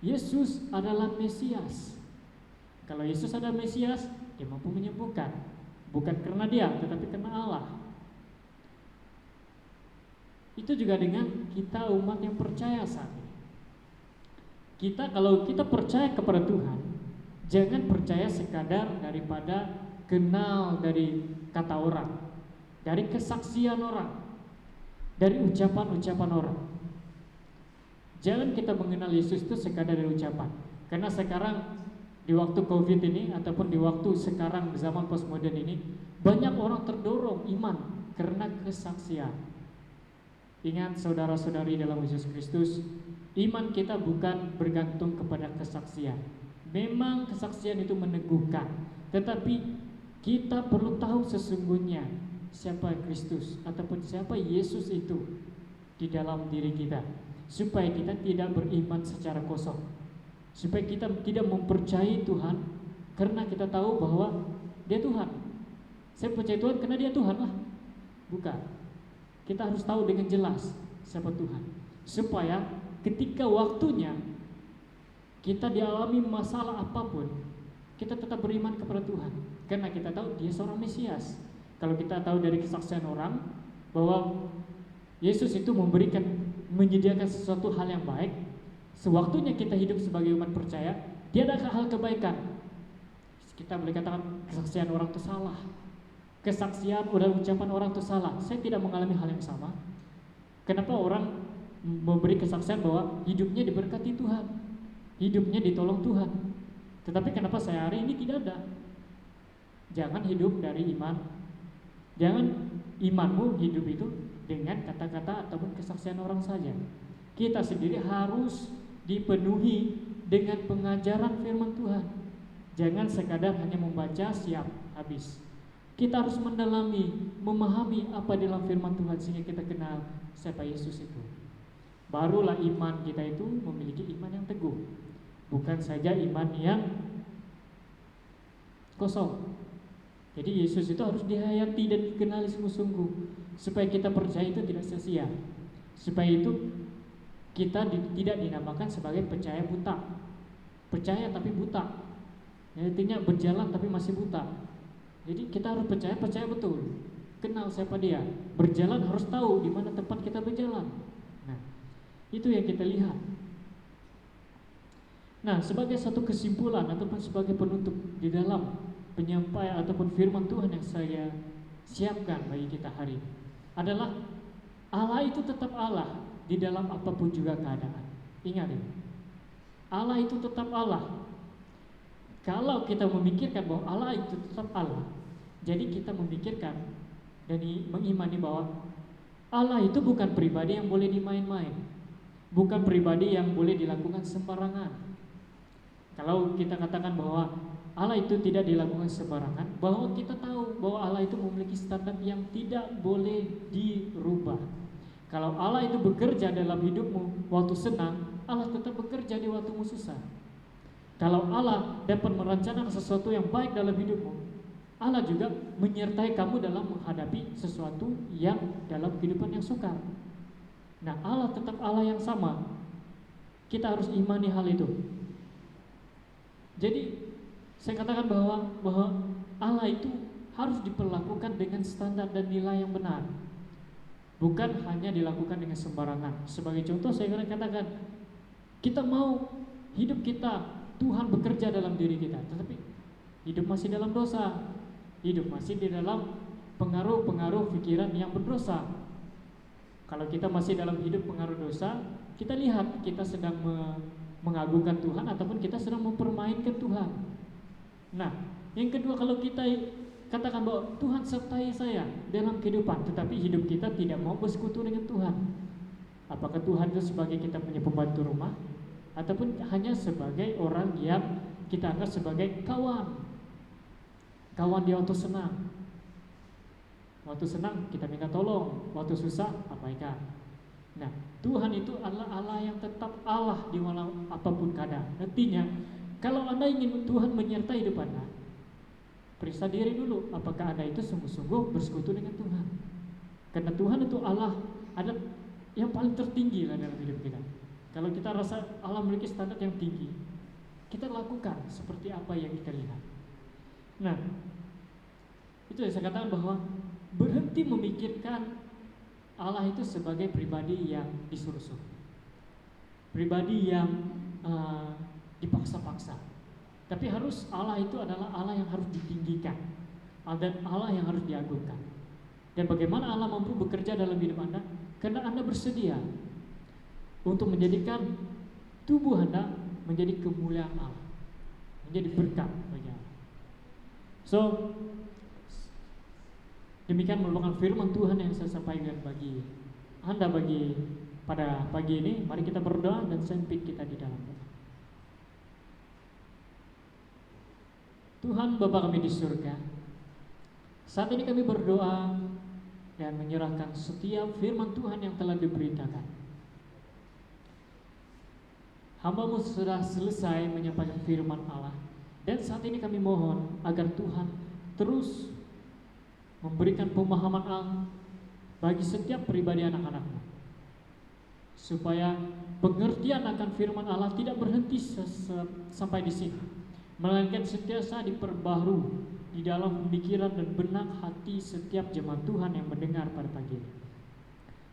Yesus adalah Mesias. Kalau Yesus adalah Mesias, dia mampu menyembuhkan, bukan karena dia, tetapi karena Allah. Itu juga dengan kita umat yang percaya saat ini. Kalau kita percaya kepada Tuhan, jangan percaya sekadar daripada kenal dari kata orang, dari kesaksian orang, dari ucapan-ucapan orang. Jangan kita mengenal Yesus itu sekadar dari ucapan. Karena sekarang di waktu COVID ini ataupun di waktu sekarang zaman postmodern ini, banyak orang terdorong iman karena kesaksian. Ingat saudara-saudari dalam Yesus Kristus, iman kita bukan bergantung kepada kesaksian. Memang kesaksian itu meneguhkan, tetapi kita perlu tahu sesungguhnya siapa Kristus ataupun siapa Yesus itu di dalam diri kita. supaya kita tidak beriman secara kosong, supaya kita tidak mempercayai Tuhan karena kita tahu bahwa Dia Tuhan. Saya percaya Tuhan karena Dia Tuhan lah. Bukan. Kita harus tahu dengan jelas siapa Tuhan, supaya ketika waktunya kita dialami masalah apapun, kita tetap beriman kepada Tuhan, karena kita tahu Dia seorang Mesias. Kalau kita tahu dari kesaksian orang bahwa Yesus itu menyediakan sesuatu hal yang baik, sewaktunya kita hidup sebagai umat percaya, tiada hal kebaikan. Kita boleh katakan kesaksian orang itu salah, kesaksian dan ucapan orang itu salah. Saya tidak mengalami hal yang sama. Kenapa orang memberi kesaksian bahwa hidupnya diberkati Tuhan, hidupnya ditolong Tuhan, tetapi kenapa saya hari ini tidak ada? Jangan hidup dari iman. Jangan imanmu hidup itu dengan kata-kata ataupun kesaksian orang saja. Kita sendiri harus dipenuhi dengan pengajaran firman Tuhan. Jangan sekadar hanya membaca siap habis. Kita harus mendalami, memahami apa dalam firman Tuhan sehingga kita kenal siapa Yesus itu. Barulah iman kita itu memiliki iman yang teguh, bukan saja iman yang kosong. Jadi Yesus itu harus dihayati dan dikenali sungguh-sungguh, supaya kita percaya itu tidak sia-sia, supaya itu kita tidak dinamakan sebagai percaya buta. Percaya tapi buta, artinya berjalan tapi masih buta. Jadi kita harus percaya betul, kenal siapa Dia, berjalan harus tahu di mana tempat kita berjalan. Nah, itu yang kita lihat. Nah, sebagai satu kesimpulan ataupun sebagai penutup di dalam penyampaian ataupun firman Tuhan yang saya siapkan bagi kita hari ini adalah Allah itu tetap Allah di dalam apapun juga keadaan. Ingat ini, Allah itu tetap Allah. Kalau kita memikirkan bahwa Allah itu tetap Allah, jadi kita memikirkan dan mengimani bahwa Allah itu bukan pribadi yang boleh dimain-main, bukan pribadi yang boleh dilakukan sembarangan. Kalau kita katakan bahwa Allah itu tidak dilakukan sembarangan, bahwa kita tahu bahwa Allah itu memiliki standar yang tidak boleh dirubah. Kalau Allah itu bekerja dalam hidupmu waktu senang, Allah tetap bekerja di waktumu susah. Kalau Allah dapat merencanakan sesuatu yang baik dalam hidupmu, Allah juga menyertai kamu dalam menghadapi sesuatu yang dalam kehidupan yang sukar. Nah, Allah tetap Allah yang sama. Kita harus imani hal itu. Jadi saya katakan bahwa Allah itu harus diperlakukan dengan standar dan nilai yang benar, bukan hanya dilakukan dengan sembarangan. Sebagai contoh, saya katakan kita mau hidup kita Tuhan bekerja dalam diri kita, tetapi hidup masih dalam dosa, hidup masih di dalam pengaruh-pengaruh pikiran yang berdosa. Kalau kita masih dalam hidup pengaruh dosa, kita lihat kita sedang mengagungkan Tuhan ataupun kita sedang mempermainkan Tuhan. Nah, yang kedua, kalau kita katakan bahwa Tuhan sertai saya dalam kehidupan, tetapi hidup kita tidak mau bersekutu dengan Tuhan, apakah Tuhan itu sebagai kita punya pembantu rumah ataupun hanya sebagai orang yang kita anggap sebagai kawan di waktu senang? Waktu senang kita minta tolong, waktu susah abaikan. Nah, Tuhan itu adalah Allah yang tetap Allah di walau apapun keadaan. Artinya, kalau Anda ingin Tuhan menyertai hidup Anda, periksa diri dulu, apakah Anda itu sungguh-sungguh bersekutu dengan Tuhan. Karena Tuhan itu Allah ada yang paling tertinggi lah dalam hidup kita. Kalau kita rasa Allah memiliki standar yang tinggi, kita lakukan seperti apa yang kita lihat. Nah, itu yang saya katakan bahwa berhenti memikirkan Allah itu sebagai pribadi yang disuruh-suruh, pribadi yang dipaksa-paksa. Tapi harus Allah itu adalah Allah yang harus ditinggikan dan Allah yang harus diagungkan. Dan bagaimana Allah mampu bekerja dalam hidup Anda? Karena Anda bersedia untuk menjadikan tubuh Anda menjadi kemuliaan Allah, menjadi berkat bagi Allah. So, demikian merupakan firman Tuhan yang saya sampaikan bagi Anda pada pagi ini. Mari kita berdoa dan sempit kita di dalam doa. Tuhan Bapa kami di surga, saat ini kami berdoa dan menyerahkan setiap firman Tuhan yang telah diberitakan. Hamba-Mu sudah selesai menyampaikan firman Allah. Dan saat ini kami mohon agar Tuhan terus memberikan pemahaman Allah bagi setiap pribadi anak-anak-Mu, supaya pengertian akan firman Allah tidak berhenti sampai di sini, melainkan sentiasa diperbaharui di dalam pikiran dan benak hati setiap jemaat Tuhan yang mendengar pada pagi ini,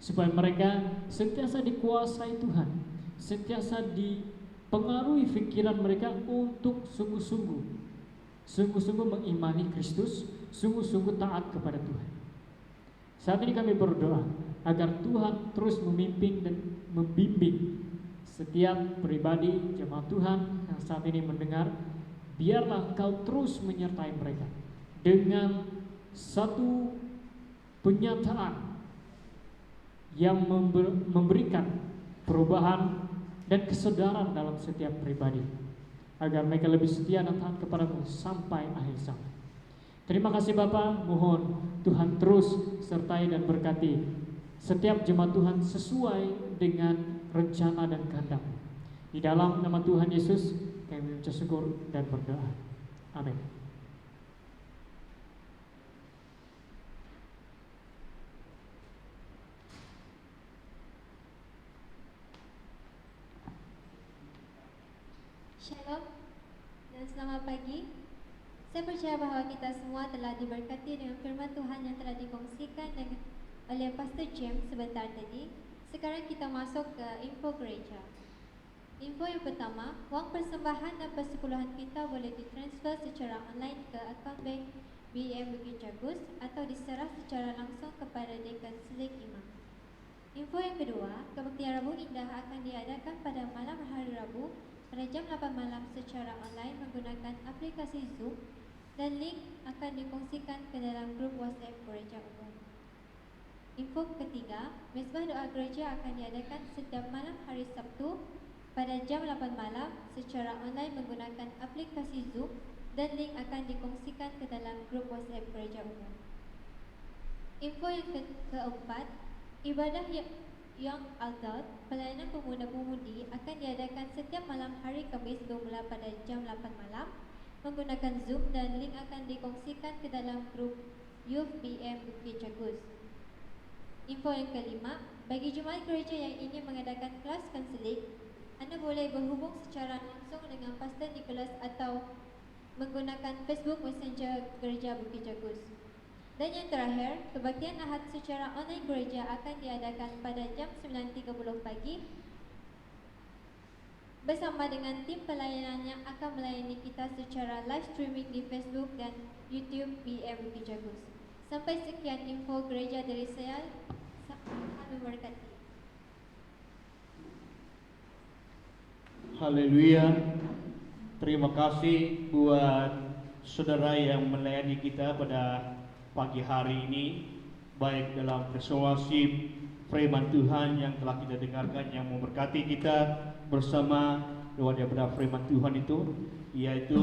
supaya mereka sentiasa dikuasai Tuhan, sentiasa dipengaruhi pikiran mereka untuk sungguh-sungguh mengimani Kristus, sungguh-sungguh taat kepada Tuhan. Saat ini kami berdoa agar Tuhan terus memimpin dan membimbing setiap pribadi jemaat Tuhan yang saat ini mendengar. Biarlah Engkau terus menyertai mereka dengan satu penyataan yang memberikan perubahan dan kesadaran dalam setiap pribadi, agar mereka lebih setia dan taat kepada-Mu sampai akhir zaman. Terima kasih Bapa, mohon Tuhan terus sertai dan berkati setiap jemaat Tuhan sesuai dengan rencana dan kehendak. Di dalam nama Tuhan Yesus kami mengucap syukur dan berdoa. Amin. Shalom dan selamat pagi. Saya percaya bahawa kita semua telah diberkati dengan firman Tuhan yang telah dikongsikan oleh Pastor James sebentar tadi. Sekarang kita masuk ke info gereja. Info yang pertama, wang persembahan dan persepuluhan kita boleh ditransfer secara online ke akaun bank BM Bukit Jagus atau diserah secara langsung kepada Dekan Selik Imam. Info yang kedua, kebaktian Rabu Indah akan diadakan pada malam hari Rabu pada jam 8 malam secara online menggunakan aplikasi Zoom, dan link akan dikongsikan ke dalam grup WhatsApp Gereja Umum. Info ketiga, mesbah doa gereja akan diadakan setiap malam hari Sabtu pada jam 8 malam secara online menggunakan aplikasi Zoom, dan link akan dikongsikan ke dalam grup WhatsApp Gereja Umum. Info yang keempat, ibadah Young Adult, pelayanan pemuda-pemudi akan diadakan setiap malam hari Khamis bermula pada jam 8 malam menggunakan Zoom, dan link akan dikongsikan ke dalam grup Youth BM Bukit Jagus. Info yang kelima, bagi jemaat gereja yang ingin mengadakan kelas konseling, anda boleh berhubung secara langsung dengan Pastor Nicholas atau menggunakan Facebook Messenger Gereja Bukit Jagus. Dan yang terakhir, kebaktian Ahad secara online gereja akan diadakan pada jam 9.30 pagi bersama dengan tim pelayanan yang akan melayani kita secara live streaming di Facebook dan YouTube BM Bukit Jagus. Sampai sekian info gereja dari saya. Tuhan memberkati. Haleluya. Terima kasih buat saudara yang melayani kita pada pagi hari ini, baik dalam persuasif firman Tuhan yang telah kita dengarkan yang memberkati kita bersama daripada firman Tuhan itu, yaitu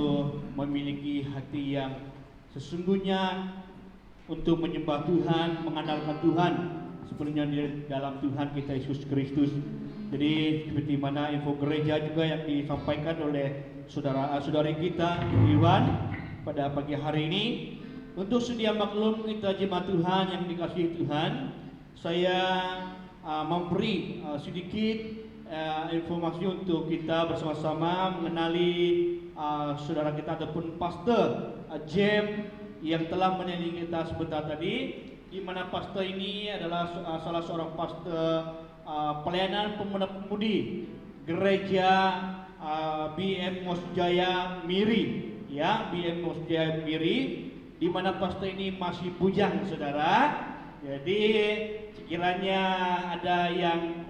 memiliki hati yang sesungguhnya untuk menyembah Tuhan, mengandalkan Tuhan sepenuhnya di dalam Tuhan kita Yesus Kristus. Jadi seperti mana info gereja juga yang disampaikan oleh saudara-saudari kita Iwan pada pagi hari ini. Untuk sedia maklum kita jemaat Tuhan yang dikasihi Tuhan, saya memberi sedikit informasi untuk kita bersama-sama mengenali saudara kita ataupun Pastor James yang telah menyelidiki kita sebentar tadi, di mana pastor ini adalah salah seorang pastor pelayanan pemuda-pemudi gereja BM Mosjaya Miri, ya, BM Mosjaya Miri, di mana pastor ini masih bujang, saudara. Jadi sekiranya ada yang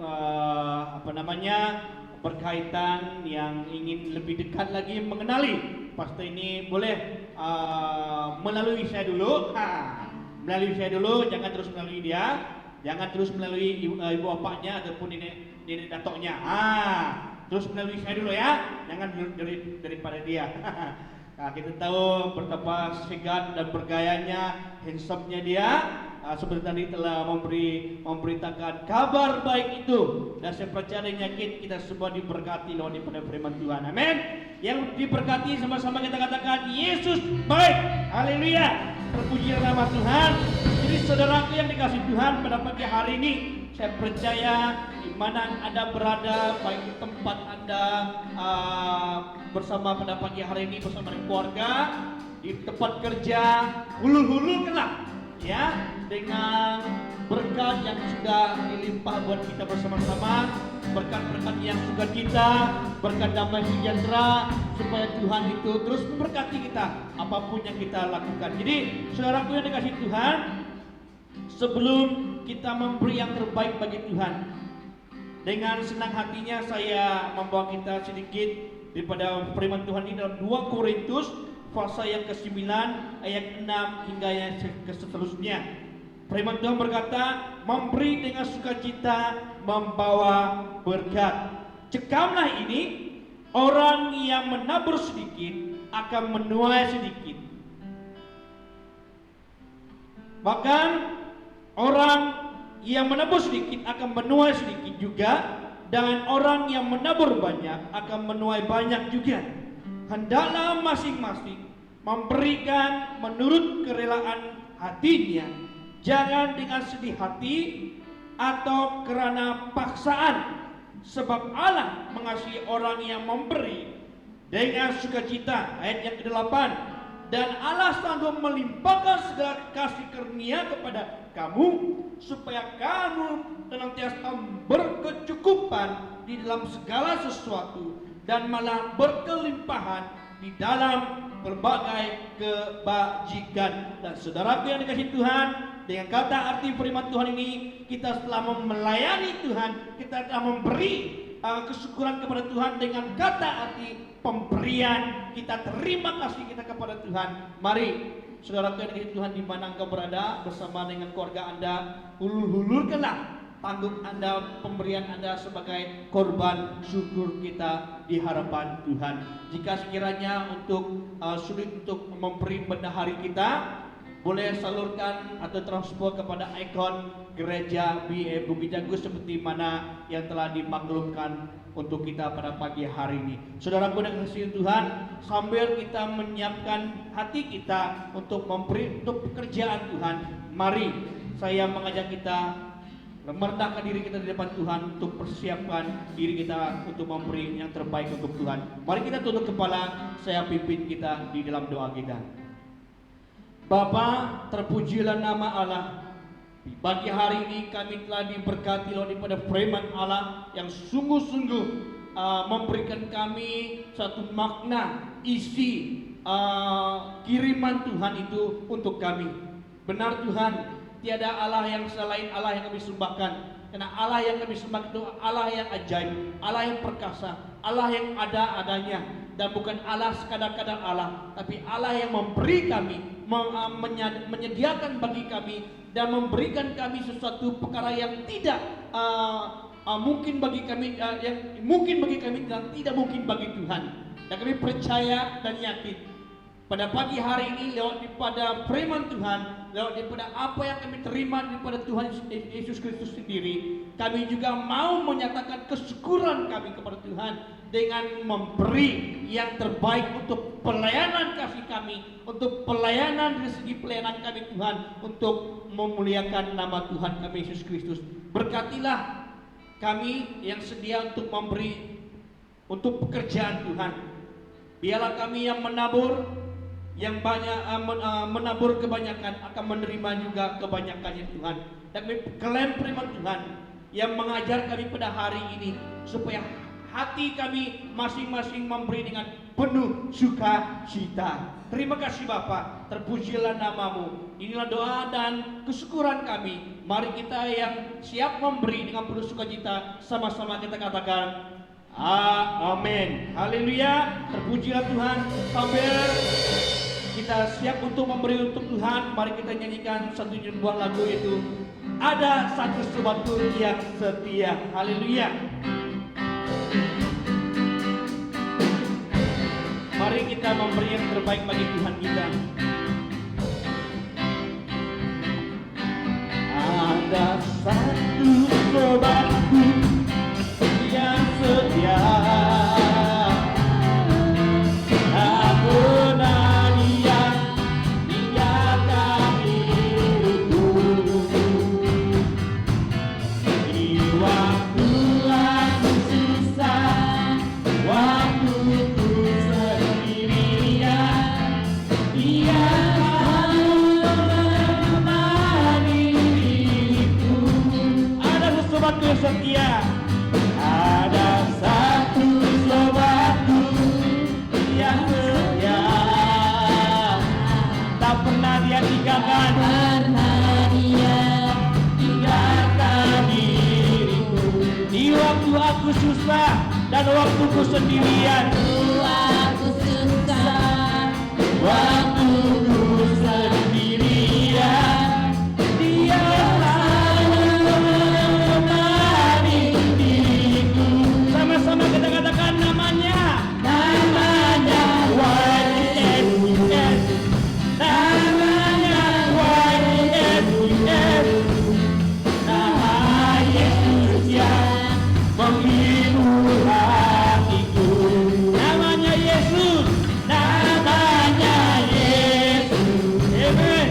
berkaitan yang ingin lebih dekat lagi mengenali pastor ini, boleh melalui saya dulu. Melalui saya dulu, jangan terus melalui dia, jangan terus melalui ibu bapaknya ataupun nenek datuknya. Terus melalui saya dulu ya, jangan daripada dia. Nah, kita tahu betapa segar dan bergayanya, handsome-nya dia. seperti tadi telah memberitakan kabar baik itu, dan saya percaya dengan kita semua diberkati daripada firman Tuhan. Amin. Yang diberkati sama-sama kita katakan Yesus baik. Haleluya. Terpuji nama Tuhan. Jadi saudaraku yang dikasih Tuhan, pada pagi hari ini saya percaya di mana Anda berada, baik di tempat Anda bersama pada pagi hari ini bersama dengan keluarga, di tempat kerja, hulur-hulurkanlah ya dengan berkat yang sudah dilimpah buat kita bersama-sama, berkat-berkat yang sukacita, berkat damai sejahtera, supaya Tuhan itu terus memberkati kita apapun yang kita lakukan. Jadi saudaraku yang dikasih Tuhan, sebelum kita memberi yang terbaik bagi Tuhan, dengan senang hatinya saya membawa kita sedikit daripada firman Tuhan ini dalam 2 Korintus pasal yang ke-9 ayat 6 hingga yang seterusnya. Firman Tuhan berkata, memberi dengan sukacita membawa berkat. Cekamlah ini, orang yang menabur sedikit akan menuai sedikit. Bahkan orang yang menabur sedikit akan menuai sedikit juga, dan orang yang menabur banyak akan menuai banyak juga. Hendaklah masing-masing memberikan menurut kerelaan hatinya, jangan dengan sedih hati atau kerana paksaan, sebab Allah mengasihi orang yang memberi dengan sukacita. Ayat yang ke-8, dan Allah sanggup melimpahkan segala kasih karunia kepada kamu, supaya kamu senantiasa berkecukupan di dalam segala sesuatu, dan malah berkelimpahan di dalam berbagai kebajikan. Dan saudaraku yang dikasihi Tuhan, dengan kata arti firman Tuhan ini, kita telah melayani Tuhan, kita telah memberi kesyukuran kepada Tuhan dengan kata arti pemberian. Kita terima kasih kita kepada Tuhan. Mari saudaraku yang dikasihi Tuhan, di mana engkau berada bersama dengan keluarga Anda, hulur-hulurkanlah tanggung Anda, pemberian Anda sebagai korban syukur kita di hadapan Tuhan. Jika sekiranya sulit untuk memberi pada hari kita, boleh salurkan atau transfer kepada ikon gereja BA Bukit Jagung seperti mana yang telah dimaklumkan untuk kita pada pagi hari ini. Saudaraku yang dikasihi Tuhan, sambil kita menyiapkan hati kita untuk memberi untuk pekerjaan Tuhan, mari saya mengajak kita merendahkan diri kita di depan Tuhan untuk persiapkan diri kita untuk memberi yang terbaik untuk Tuhan. Mari kita tunduk kepala, saya pimpin kita di dalam doa kita. Bapa, terpujilah nama Allah. Di pagi hari ini kami telah diberkati daripada firman Allah yang sungguh-sungguh memberikan kami satu makna isi kiriman Tuhan itu untuk kami. Benar Tuhan, tiada Allah yang selain Allah yang kami sembahkan. Karena Allah yang kami sembah itu Allah yang ajaib, Allah yang perkasa, Allah yang ada-adanya, dan bukan Allah sekadar-kadar Allah, tapi Allah yang memberi kami, menyediakan bagi kami, dan memberikan kami sesuatu perkara yang tidak mungkin bagi kami, yang mungkin bagi kami dan tidak mungkin bagi Tuhan. Dan kami percaya dan yakin pada pagi hari ini, lewat daripada firman Tuhan, lewat daripada apa yang kami terima daripada Tuhan Yesus Kristus sendiri, kami juga mau menyatakan kesyukuran kami kepada Tuhan dengan memberi yang terbaik untuk pelayanan kasih kami, untuk pelayanan dari segi pelayanan kami Tuhan, untuk memuliakan nama Tuhan kami Yesus Kristus. Berkatilah kami yang sedia untuk memberi untuk pekerjaan Tuhan. Biarlah kami yang menabur, yang banyak menabur kebanyakan akan menerima juga kebanyakannya Tuhan. Dan kami klaim firman Tuhan yang mengajar kami pada hari ini, supaya hati kami masing-masing memberi dengan penuh sukacita. Terima kasih Bapa, terpujilah namamu. Inilah doa dan kesyukuran kami. Mari kita yang siap memberi dengan penuh sukacita, sama-sama kita katakan amin. Haleluya. Terpujilah Tuhan. Sambil kita siap untuk memberi untuk Tuhan, mari kita nyanyikan satu buah lagu, itu Ada Satu Sebatu Yang Setia. Haleluya. Mari kita memberi yang terbaik bagi Tuhan kita. Dan waktuku sendirian, Aku susah, waktuku sendirian, Dia menemani diriku. Sama-sama kita katakan namanya YSUS, namanya YSUS, nama Yesus yang menghibur hatiku. Namanya Yesus, namanya Yesus, amen.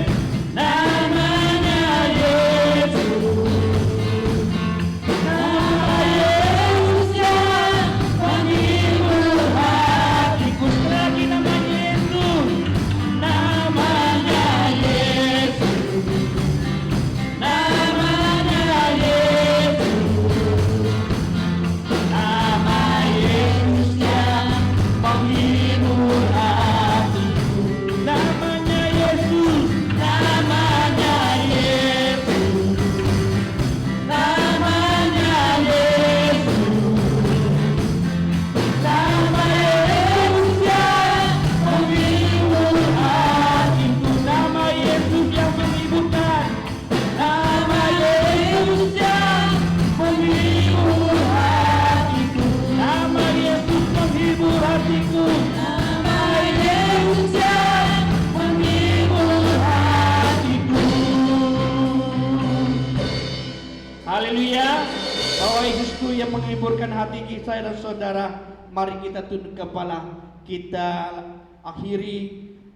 Namanya Yesus, nama Yesus yang menghibur hatiku. Sekali lagi namanya Yesus, namanya Yesus, namanya Yesus, nama Yesus yang menghibur hatiku. Namanya Yesus, namanya Yesus, namanya Yesus, nama Yesus yang menghibur hatiku. Nama Yesus yang menghiburkan, nama Yesus yang menghibur hatiku. Nama Yesus menghibur hatiku. Nama Yesus yang menghibur hatiku. Haleluya. Bahwa Yesusku yang menghiburkan hati saya dan saudara. Mari kita tunduk kepala. Kita akhiri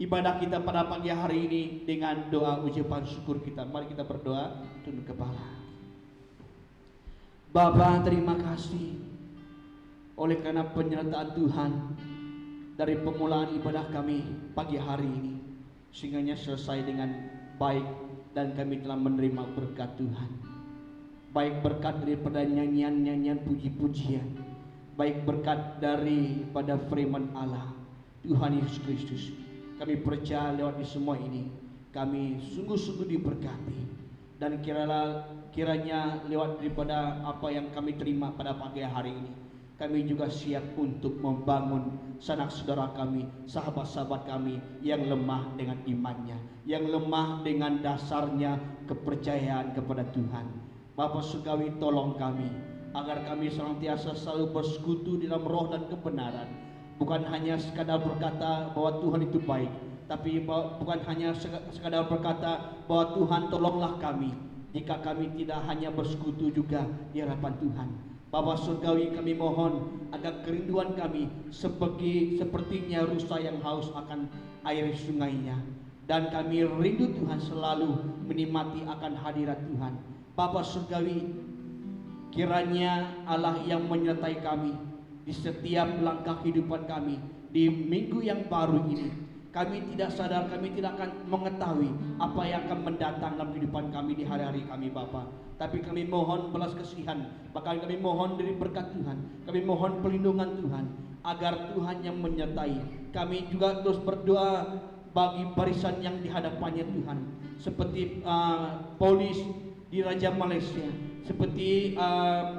ibadah kita pada pagi hari ini dengan doa ucapan syukur kita. Mari kita berdoa, tunduk kepala. Bapa, terima kasih oleh karena penyertaan Tuhan dari permulaan ibadah kami pagi hari ini, sehingganya selesai dengan baik dan kami telah menerima berkat Tuhan. Baik berkat daripada nyanyian-nyanyian puji-pujian, baik berkat daripada firman Allah Tuhan Yesus Kristus. Kami percaya lewat di semua ini kami sungguh-sungguh diberkati, dan kiranya lewat daripada apa yang kami terima pada pagi hari ini, kami juga siap untuk membangun sanak saudara kami, sahabat-sahabat kami yang lemah dengan imannya, yang lemah dengan dasarnya kepercayaan kepada Tuhan. Bapa Surgawi, tolong kami agar kami senantiasa selalu bersekutu dalam roh dan kebenaran. Bukan hanya sekadar berkata bahwa Tuhan itu baik, tapi bukan hanya sekadar berkata bahwa Tuhan tolonglah kami, jika kami tidak hanya bersekutu juga di hadapan Tuhan. Bapa Surgawi, kami mohon agar kerinduan kami sepertinya rusa yang haus akan air sungainya, dan kami rindu Tuhan selalu menikmati akan hadirat Tuhan. Bapa Surgawi, kiranya Allah yang menyertai kami di setiap langkah kehidupan kami di minggu yang baru ini. Kami tidak sadar, kami tidak akan mengetahui apa yang akan mendatang dalam kehidupan kami di hari-hari kami, Bapa. Tapi kami mohon belas kasihan, bahkan kami mohon dari berkat Tuhan, kami mohon perlindungan Tuhan, agar Tuhan yang menyertai. Kami juga terus berdoa bagi barisan yang di hadapannya Tuhan, seperti polis di Raja Malaysia, seperti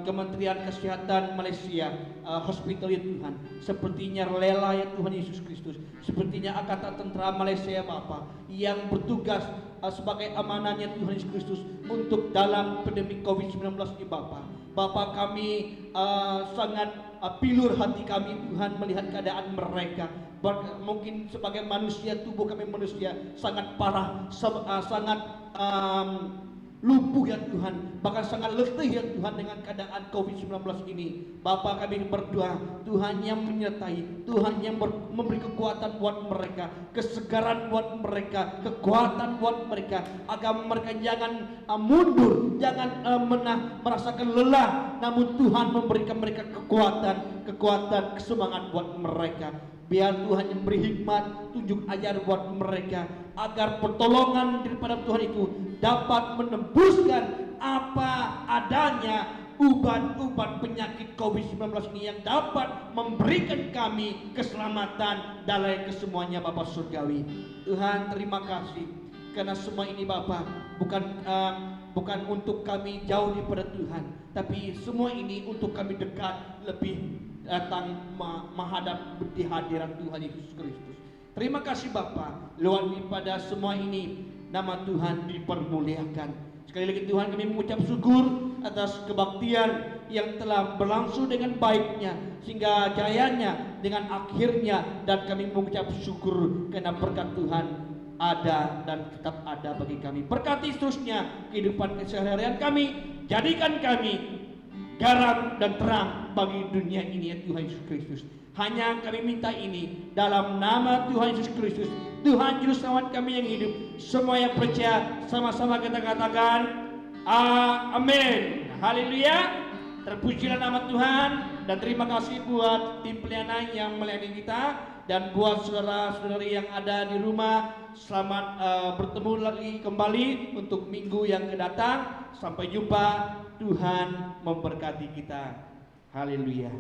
Kementerian Kesehatan Malaysia, hospital ya Tuhan, sepertinya rela ya Tuhan Yesus Kristus, sepertinya Angkatan Tentera Malaysia Bapa, yang bertugas sebagai amanahnya Tuhan Yesus Kristus untuk dalam pandemi COVID-19 ini Bapa. Bapa, kami sangat pilur hati kami Tuhan melihat keadaan mereka. Mungkin sebagai manusia, tubuh kami manusia sangat parah, sangat lumpuh ya Tuhan, bahkan sangat letih ya Tuhan dengan keadaan COVID-19 ini. Bapa, kami berdoa Tuhan yang menyertai, Tuhan yang memberi kekuatan buat mereka, kesegaran buat mereka, kekuatan buat mereka, agar mereka jangan mundur, jangan merasakan lelah, namun Tuhan memberikan mereka kekuatan, kesemangat buat mereka. Biar Tuhan yang beri hikmat, tunjuk ajar buat mereka, agar pertolongan daripada Tuhan itu dapat menembuskan apa adanya ubat-ubat penyakit COVID-19 ini, yang dapat memberikan kami keselamatan dalam kesemuanya Bapa Surgawi. Tuhan, terima kasih karena semua ini Bapa bukan untuk kami jauh daripada Tuhan, tapi semua ini untuk kami dekat lebih datang menghadap di hadirat Tuhan Yesus Kristus. Terima kasih Bapa, lewat pada semua ini nama Tuhan dipermuliakan. Sekali lagi Tuhan, kami mengucap syukur atas kebaktian yang telah berlangsung dengan baiknya sehingga jayanya dengan akhirnya, dan kami mengucap syukur karena berkat Tuhan ada dan tetap ada bagi kami. Berkati seterusnya kehidupan keseharian kami, jadikan kami garam dan terang bagi dunia ini ya Tuhan Yesus Kristus. Hanya kami minta ini dalam nama Tuhan Yesus Kristus, Tuhan Juru Selamat kami yang hidup. Semua yang percaya sama-sama kita katakan amin. Haleluya. Terpujilah nama Tuhan, dan terima kasih buat tim pelayanan yang melayani kita, dan buat saudara-saudari yang ada di rumah. Selamat bertemu lagi kembali untuk minggu yang akan datang. Sampai jumpa. Tuhan memberkati kita. Haleluya.